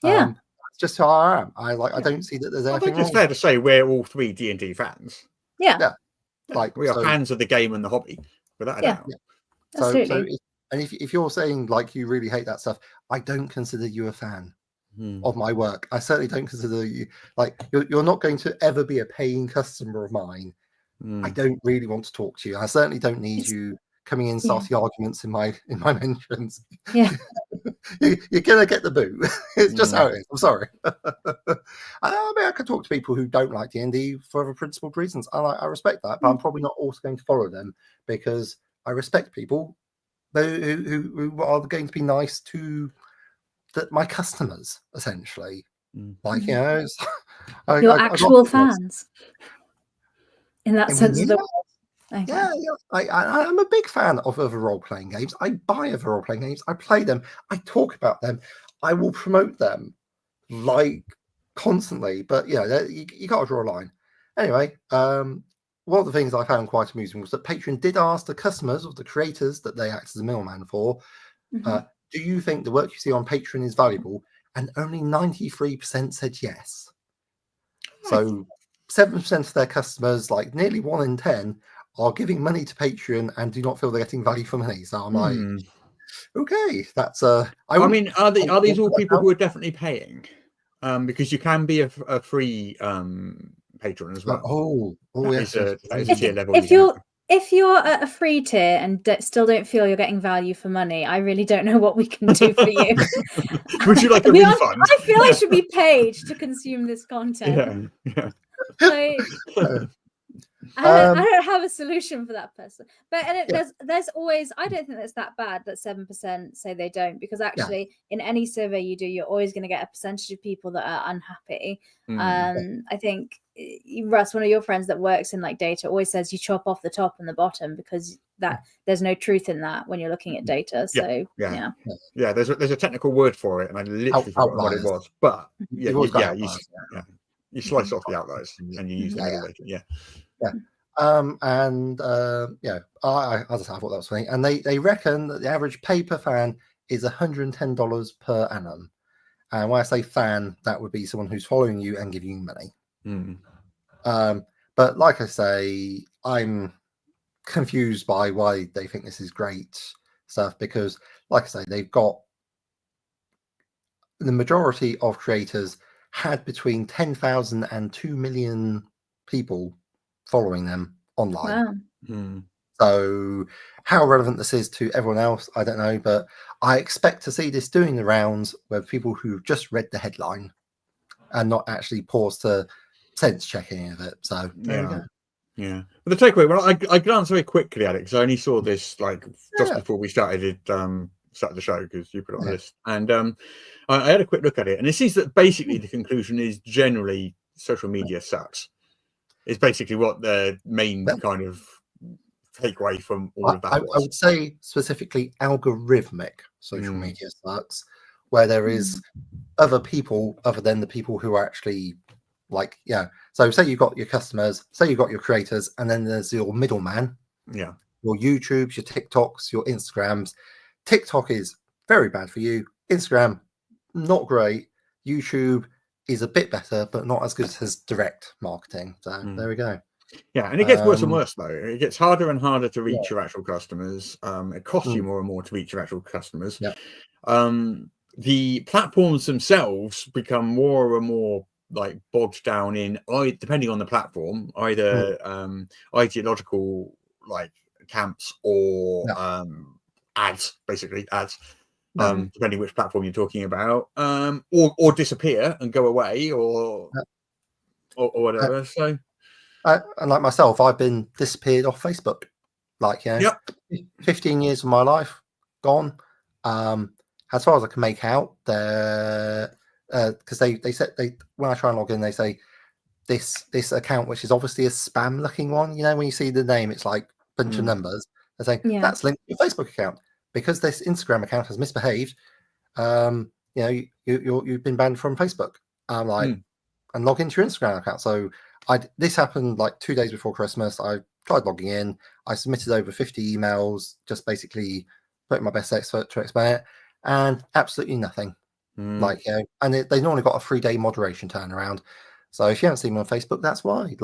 Yeah. It's just how I am. I don't see that there's anything wrong. It's fair to say we're all 3 D&D fans. Yeah. We are fans of the game and the hobby, without a doubt. Yeah. So if you're saying you really hate that stuff, I don't consider you a fan of my work. I certainly don't consider you you're not going to ever be a paying customer of mine. I don't really want to talk to you. I certainly don't need you coming in starting arguments in my mentions. Yeah. You're gonna get the boot. It's just how it is. I'm sorry. I mean, I could talk to people who don't like D&D for other principled reasons. I respect that, but I'm probably not also going to follow them because I respect people who are going to be nice to my customers, essentially. Like, you know, your actual fans. In that sense of the word. Okay. Yeah, I'm a big fan of other role-playing games. I buy other role-playing games. I play them. I talk about them. I will promote them, like, constantly. But, yeah, you got to draw a line. Anyway, one of the things I found quite amusing was that Patreon did ask the customers of the creators that they act as a middleman for, do you think the work you see on Patreon is valuable? And only 93% said yes. So 7% of their customers, like nearly 1 in 10, are giving money to Patreon and do not feel they're getting value for money. So I'm like, okay, that's I mean, are these all people who are definitely paying? Because you can be a free patron as well. Yes. That is a tier level. If you're at a free tier and still don't feel you're getting value for money, I really don't know what we can do for you. Would you like a refund? I feel I should be paid to consume this content. Yeah. I don't have a solution for that person, but there's always, I don't think that's that bad that 7% say they don't, because actually in any survey you do, you're always going to get a percentage of people that are unhappy. I think Russ, one of your friends that works in like data, always says you chop off the top and the bottom because that there's no truth in that when you're looking at data. So there's a technical word for it, and I literally forgot what it was, but you slice off the outliers and you use the middle data. I thought that was funny. And they reckon that the average pay per fan is $110 per annum. And when I say fan, that would be someone who's following you and giving you money. But like I say, I'm confused by why they think this is great stuff, because like I say, they've got the majority of creators had between 10,000 and 2 million people following them online. Wow. So how relevant this is to everyone else, I don't know, but I expect to see this doing the rounds where people who've just read the headline and not actually pause to sense check any of it. So there we go. Yeah. But the takeaway, well, I glanced very quickly at it because I only saw this like just before we started the show, because you put it on the list, and I had a quick look at it, and it seems that basically the conclusion is generally social media sucks. It's basically what the main kind of takeaway from all of that was. I would say specifically algorithmic social media sucks, where there is other people other than the people who are actually like, so say you've got your customers, say you've got your creators, and then there's your middleman, your YouTubes, your TikToks, your Instagrams. TikTok is very bad for you. Instagram, not great. YouTube is a bit better, but not as good as direct marketing. So there we go. Yeah, and it gets worse and worse, though. It gets harder and harder to reach your actual customers. It costs you more and more to reach your actual customers. The platforms themselves become more and more like bogged down in, depending on the platform, either ideological like camps or ads, depending which platform you're talking about, or disappear and go away, or whatever. So, and like myself, I've been disappeared off Facebook. Like 15 years of my life gone. As far as I can make out, because they said when I try and log in, they say this account, which is obviously a spam looking one. You know, when you see the name, it's like a bunch of numbers. They're saying that's linked to your Facebook account. Because this Instagram account has misbehaved, you've been banned from Facebook. And log into your Instagram account. So this happened like 2 days before Christmas. I tried logging in. I submitted over 50 emails, just basically putting my best effort to explain it, and absolutely nothing. And they normally got a 3-day moderation turnaround. So if you haven't seen me on Facebook, that's why.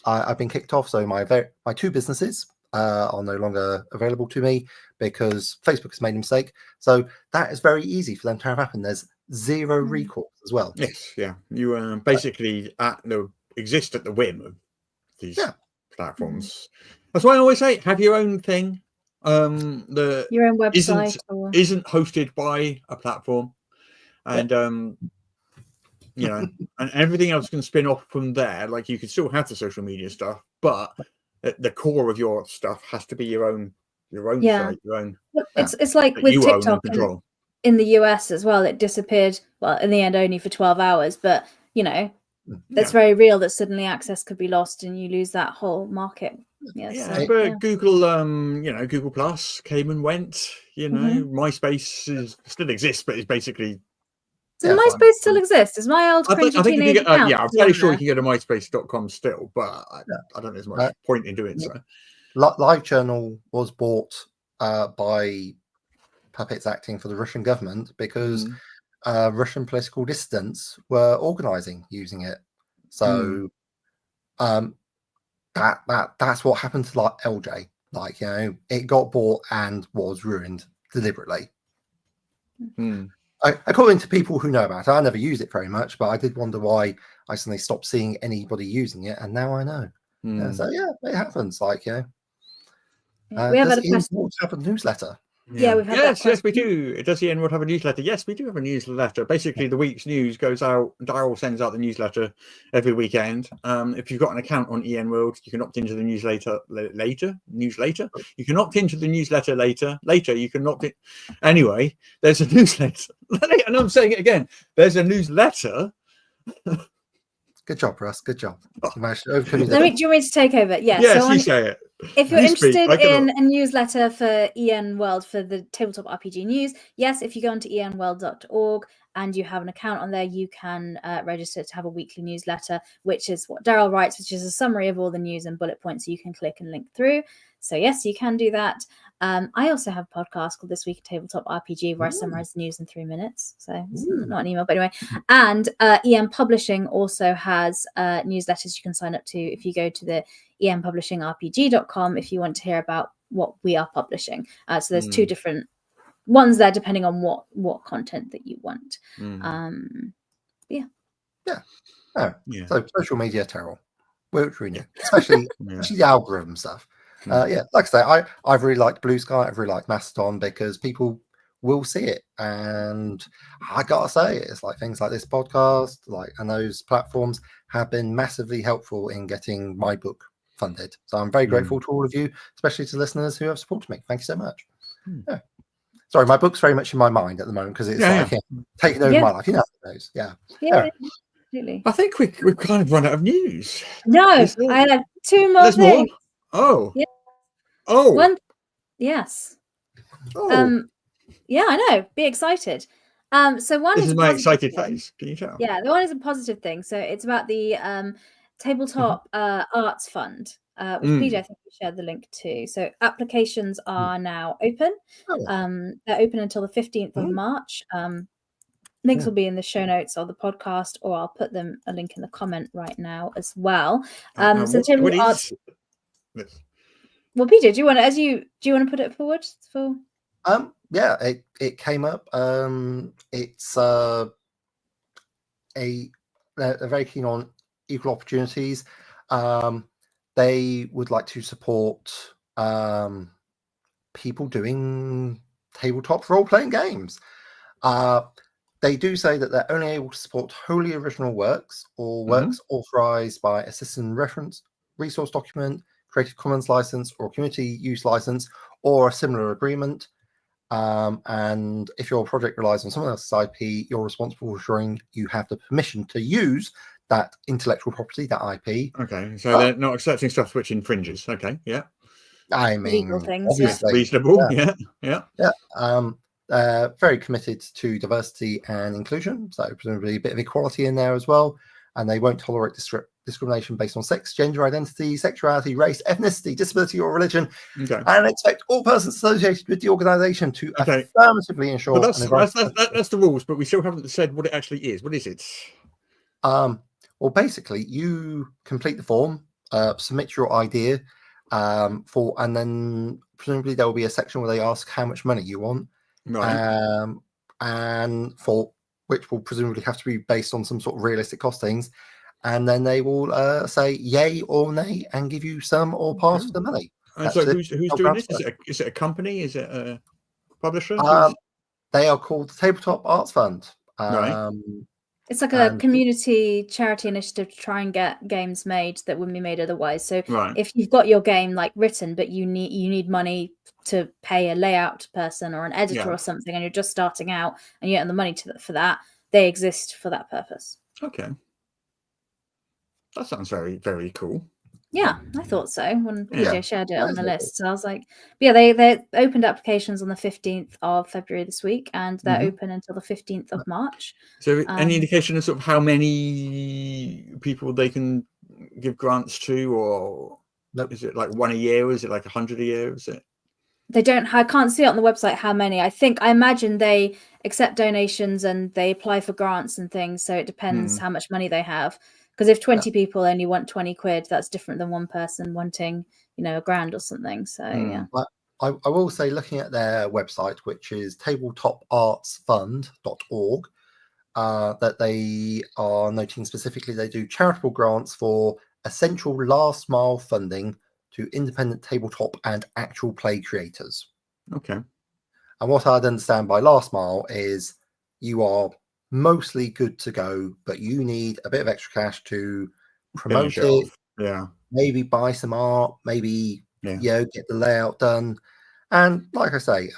I've been kicked off. So my 2 businesses are no longer available to me because Facebook has made a mistake. So that is very easy for them to have happen. There's 0 recourse as well. Yes, you basically exist at the whim of these platforms. That's why I always say, have your own thing. The Your own website isn't hosted by a platform, and and everything else can spin off from there. Like you can still have the social media stuff, but the core of your stuff has to be your own site, your own. It's like with TikTok in the US as well. It disappeared. Well, in the end, only for 12 hours, but that's very real that suddenly access could be lost and you lose that whole market. Google, Google Plus came and went. MySpace still exists, but it's basically. Does MySpace still exist? Is my old cringy teenage account? I'm fairly sure you can go to myspace.com still, but I don't think there's much point in doing so. LiveJournal was bought by puppets acting for the Russian government because Russian political dissidents were organizing using it. So that's what happened to like LJ. Like, it got bought and was ruined deliberately. According to people who know about it, I never used it very much, but I did wonder why I suddenly stopped seeing anybody using it, and now I know. So it happens. Like, we have had a newsletter. Yeah, we've had yes, we do. Does the N-Word have a newsletter? Yes, we do have a newsletter. Basically, the week's news goes out. Daryl sends out the newsletter every weekend. If you've got an account on EN-World, you can opt into the newsletter later. You can opt into the newsletter later. You can opt in. Anyway, there's a newsletter. And I'm saying it again. There's a newsletter. Good job, Russ. Good job. Do you want me to take over? Yeah. Yes, you say it. If you're interested in a newsletter for EN World for the Tabletop RPG news, yes, if you go onto enworld.org and you have an account on there, you can register to have a weekly newsletter, which is what Daryl writes, which is a summary of all the news and bullet points so you can click and link through. So yes, you can do that. I also have a podcast called This Week in Tabletop RPG where I summarize the news in 3 minutes. So it's not an email, but anyway. And EM Publishing also has newsletters you can sign up to if you go to the empublishingrpg.com if you want to hear about what we are publishing. So there's 2 different ones there depending on what content that you want. So social media terrible. Which we knew, especially the algorithm stuff. Like I say, I've really liked Blue Sky, I've really liked Mastodon because people will see it, and I gotta say, it's like things like this podcast, and those platforms have been massively helpful in getting my book funded. So I'm very grateful to all of you, especially to listeners who have supported me. Thank you so much. Sorry, my book's very much in my mind at the moment because it's taking over my life. Those. Absolutely. I think we've kind of run out of news. No, I have 2 more things. Oh. Yeah. Oh. One. Yes. Oh. Yeah, I know. Be excited. So one is my excited face. Can you tell? Yeah, the one is a positive thing. So it's about the Tabletop Arts Fund, which PJ, I think you shared the link to. So applications are now open. They're open until the 15th of March. Links will be in the show notes of the podcast, or I'll put a link in the comment right now as well. So the Tabletop Arts. Well, PJ, do you want to put it forward for? It came up. It's they're very keen on equal opportunities. They would like to support people doing tabletop role-playing games. They do say that they're only able to support wholly original works or works authorized by a system reference, resource document, Creative Commons license, or community use license, or a similar agreement. And if your project relies on someone else's IP, you're responsible for ensuring you have the permission to use that intellectual property, that IP. Okay, so they're not accepting stuff which infringes. Okay, yeah. I mean, legal things, obviously, reasonable. Yeah. Very committed to diversity and inclusion, so presumably a bit of equality in there as well. And they won't tolerate discrimination based on sex, gender identity, sexuality, race, ethnicity, disability, or religion, and expect all persons associated with the organisation to affirmatively ensure. But that's the rules, but we still haven't said what it actually is. What is it? Well, basically, you complete the form, submit your idea, and then presumably there will be a section where they ask how much money you want, and for which will presumably have to be based on some sort of realistic costings, and then they will say yay or nay and give you some or part of the money. And so who's doing this? Is it a company? Is it a publisher? They are called the Tabletop Arts Fund. Right. It's like a community charity initiative to try and get games made that wouldn't be made otherwise. So if you've got your game like written, but you need money to pay a layout person or an editor or something, and you're just starting out and you get the money for that, they exist for that purpose. Okay. That sounds very, very cool. Yeah, I thought so when PJ shared it on the list. So I was like, they opened applications on the 15th of February this week, and they're open until the 15th of March. So any indication of sort of how many people they can give grants to, or is it like one a year, or is it like 100 a year? Is it? They don't. I can't see it on the website how many. I imagine they accept donations and they apply for grants and things. So it depends how much money they have. Because if 20 people only want 20 quid, that's different than one person wanting, $1,000 or something. So yeah. But I will say, looking at their website, which is tabletop.artsfund.org, that they are noting specifically they do charitable grants for essential last mile funding to independent tabletop and actual play creators. Okay. And what I'd understand by last mile is you are mostly good to go, but you need a bit of extra cash to promote it. Yeah. Maybe buy some art, maybe get the layout done. And like I say,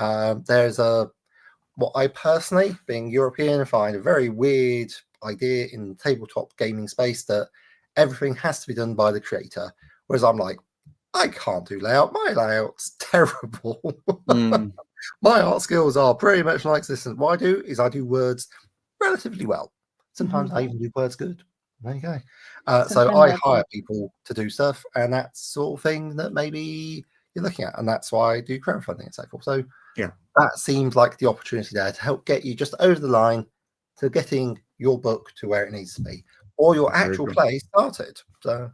there's what I personally, being European, find a very weird idea in tabletop gaming space, that everything has to be done by the creator. Whereas I'm like, I can't do layout. My layout's terrible. My art skills are pretty much non-existent. What I do is I do words relatively well. Sometimes I even do words good. There you go. So I hire people to do stuff, and that's sort of thing that maybe you're looking at, and that's why I do crowdfunding and so forth. So that seems like the opportunity there to help get you just over the line to getting your book to where it needs to be, or your actual play started. So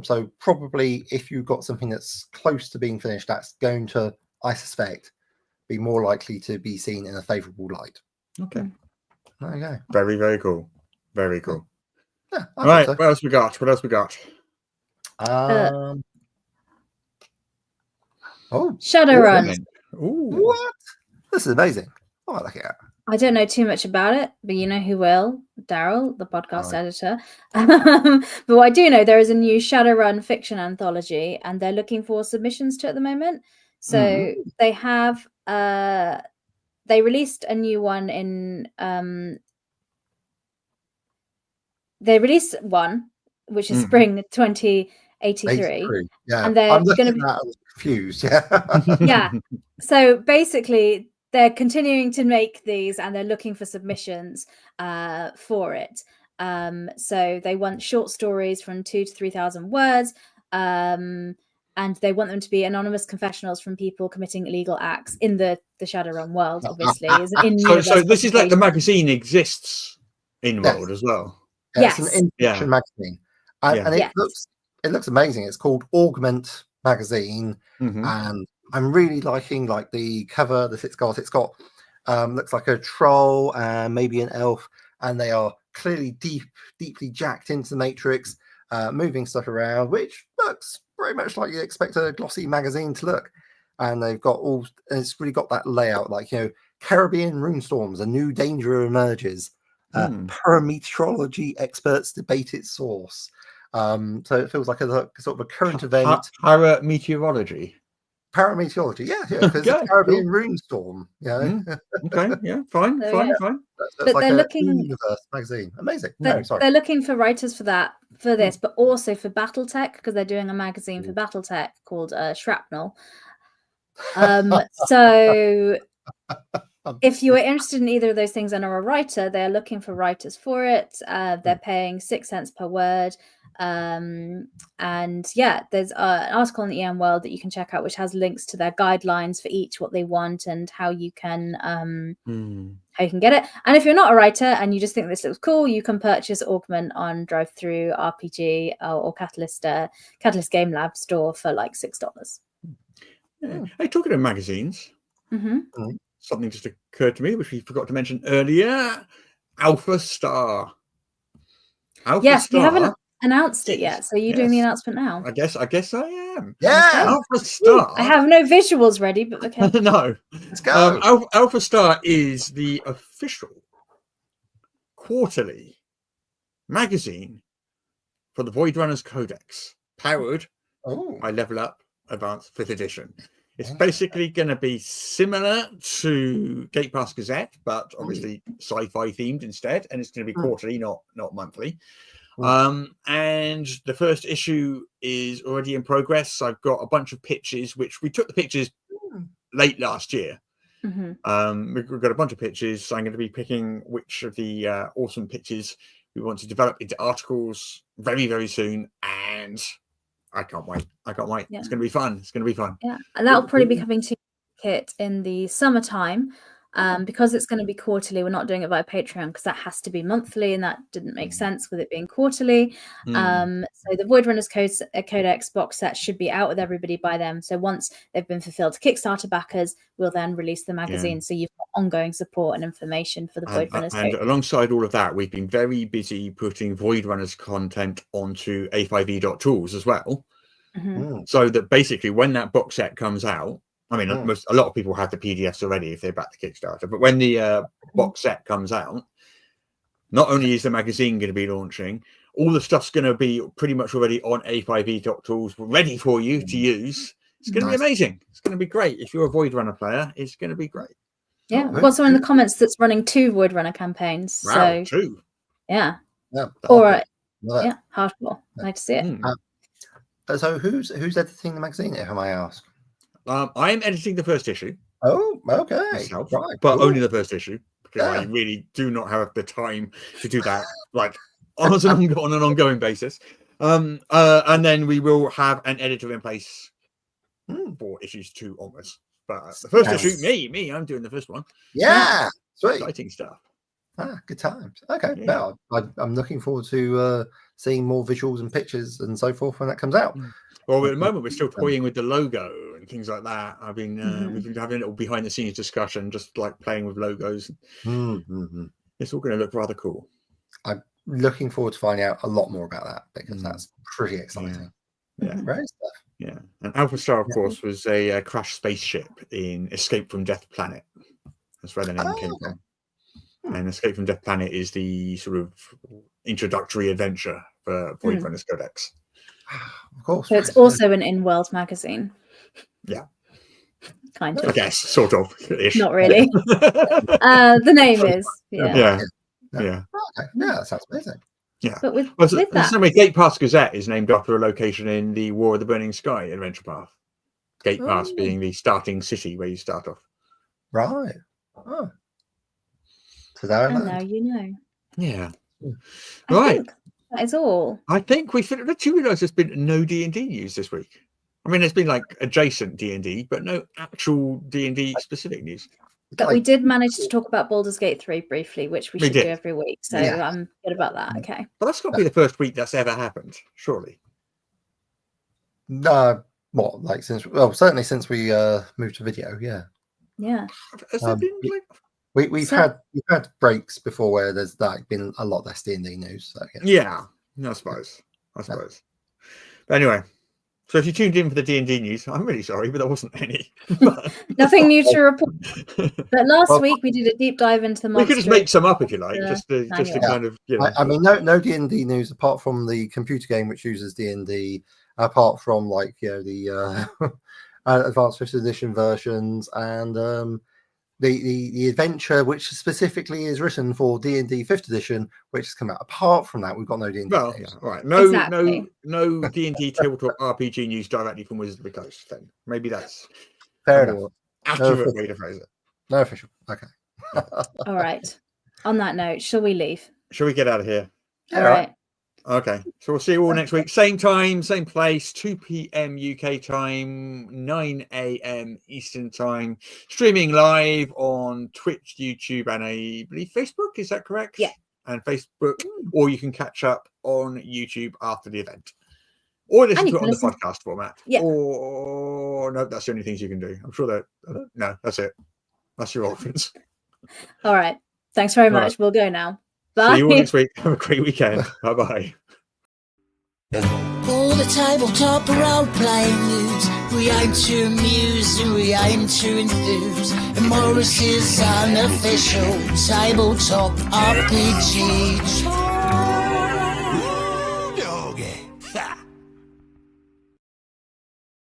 so probably if you've got something that's close to being finished, that's going to, I suspect, be more likely to be seen in a favourable light. Okay. There you go. Very, very cool. Very cool. Yeah. All right. So. What else we got? Shadowrun. What? This is amazing. Oh, look at it. I don't know too much about it, but you know who will? Daryl, the podcast editor. But what I do know, there is a new Shadowrun fiction anthology, and they're looking for submissions to it at the moment. So they have they released a new one in they released one which is spring 2083. And they're going to be confused. Yeah. So basically they're continuing to make these, and they're looking for submissions for it. So they want short stories from 2,000 to 3,000 words, and they want them to be anonymous confessionals from people committing illegal acts in the Shadowrun world, obviously. So this is like the magazine exists in WoD as well. It's an in-fiction magazine, and it looks amazing. It's called Augment Magazine, and I'm really liking like the cover that it's got. It's got looks like a troll and maybe an elf, and they are clearly deeply jacked into the Matrix, moving stuff around, which looks very much like you expect a glossy magazine to look. And they've got it's really got that layout, like, Caribbean runestorms, a new danger emerges. Parameteorology experts debate its source. So it feels like a sort of a current event. Parameteorology, yeah, because it's a Caribbean runestorm. Okay, fine. But like they're looking universe magazine. Amazing. They're looking for writers for this, but also for BattleTech, because they're doing a magazine for BattleTech called Shrapnel. So if you are interested in either of those things and are a writer, they're looking for writers for it. They're paying 6 cents per word. And there's an article in the EM World that you can check out, which has links to their guidelines for each, what they want, and how you can get it. And if you're not a writer and you just think this looks cool, you can purchase Augment on Drive-Thru, RPG, or Catalyst Game Lab store for like $6. Hey, talking of magazines, something just occurred to me which we forgot to mention earlier. Alpha Star. We have an announced it yet. So you're doing the announcement now. I guess I am. Yeah. Alpha Star. I have no visuals ready, but okay. No. Let's go. Alpha Star is the official quarterly magazine for the Void Runners Codex, powered by Level Up Advanced 5th edition. It's basically going to be similar to Gate Pass Gazette, but obviously sci-fi themed instead, and it's going to be quarterly, not monthly. And the first issue is already in progress. I've got a bunch of pitches, which we took the pictures late last year. We've got a bunch of pitches. So I'm going to be picking which of the awesome pitches we want to develop into articles very, very soon. And I can't wait. Yeah. It's going to be fun. Yeah, and that'll probably be coming to kit in the summertime. Because it's going to be quarterly, we're not doing it via Patreon because that has to be monthly, and that didn't make sense with it being quarterly. So the Void Runners Codex box set should be out with everybody by then. So once they've been fulfilled to Kickstarter backers, we'll then release the magazine. So you've got ongoing support and information for the Void Runners. And alongside all of that, we've been very busy putting Void Runners content onto a5e.tools as well. So that basically when that box set comes out, I mean, a lot of people have the PDFs already if they're back to Kickstarter. But when the box set comes out, not only is the magazine going to be launching, all the stuff's going to be pretty much already on a5e.tools, ready for you to use. It's going to be amazing. It's going to be great. If you're a Void Runner player, it's going to be great. Yeah, we've got someone in the comments that's running 2 Void Runner campaigns. Wow, so 2. Yeah. Hardcore. Like to see it. So who's editing the magazine, if I may ask? I am editing the first issue. Oh, okay. Myself, right, but only the first issue, because I really do not have the time to do that on an ongoing basis. And then we will have an editor in place for issues 2 onwards. But the first issue, me, I'm doing the first one. Yeah, sweet, exciting stuff. Good times. Okay, well, I'm looking forward to seeing more visuals and pictures and so forth when that comes out. Well, at the moment we're still toying with the logo and things like that. I've been we've been having a little behind the scenes discussion, just like playing with logos. It's all going to look rather cool. I'm looking forward to finding out a lot more about that because that's pretty exciting. Great stuff. Yeah, and Alpha Star, of course, was a crashed spaceship in Escape from Death Planet. That's where the name came from. And Escape from Death Planet is the sort of introductory adventure for Void Runners Codex. Of course. So it's also an in-world magazine. Yeah. Kind of. I guess, sort of. -ish. Not really. The name is. Yeah. Okay. Yeah, that sounds amazing. Yeah. But with the that, same way, Gate Pass Gazette is named after a location in the War of the Burning Sky adventure path. Gate Pass being the starting city where you start off. Right. Oh. So now you know. Yeah. Right. That is all. I think we finished. Do you realise there's been no D&D news this week? I mean, there's been like adjacent D&D, but no actual D&D specific news. But we did manage to talk about Baldur's Gate 3 briefly, which we should do every week. So I'm good about that. Okay. But that's got to be the first week that's ever happened, surely. No, what? Like certainly since we moved to video. Yeah. Yeah. Has there been like... We've had breaks before where there's been a lot less D&D news. So, yeah, I suppose. But anyway, so if you tuned in for the D&D news, I'm really sorry, but there wasn't any. Nothing new to report. But last week we did a deep dive into the monster. We could just make some up if you like, just to kind of. You know. I mean, no D&D news apart from the computer game which uses D&D. Apart from the advanced 5th edition versions and. The adventure, which specifically is written for D&D 5th edition, which has come out. Apart from that, we've got no D&D news. Right. No D&D tabletop RPG news directly from Wizards of the Coast. Then maybe that's fair enough. Accurate way to phrase it. No official. Okay. All right. On that note, shall we leave? Shall we get out of here? All right. Okay, so we'll see you all next week. Same time, same place, 2 p.m. UK time, 9 a.m. Eastern time. Streaming live on Twitch, YouTube, and I believe Facebook. Is that correct? Yeah. And Facebook, or you can catch up on YouTube after the event. Or listen to it on the podcast format. Yeah. Or, no, that's the only things you can do. I'm sure that, no, that's it. That's your options. All right. Thanks very much. We'll go now. Bye. See you all next week. Have a great weekend. Bye-bye. All the tabletop role-playing news, we aim to amuse and we aim to enthuse. And Morris's unofficial tabletop RPG.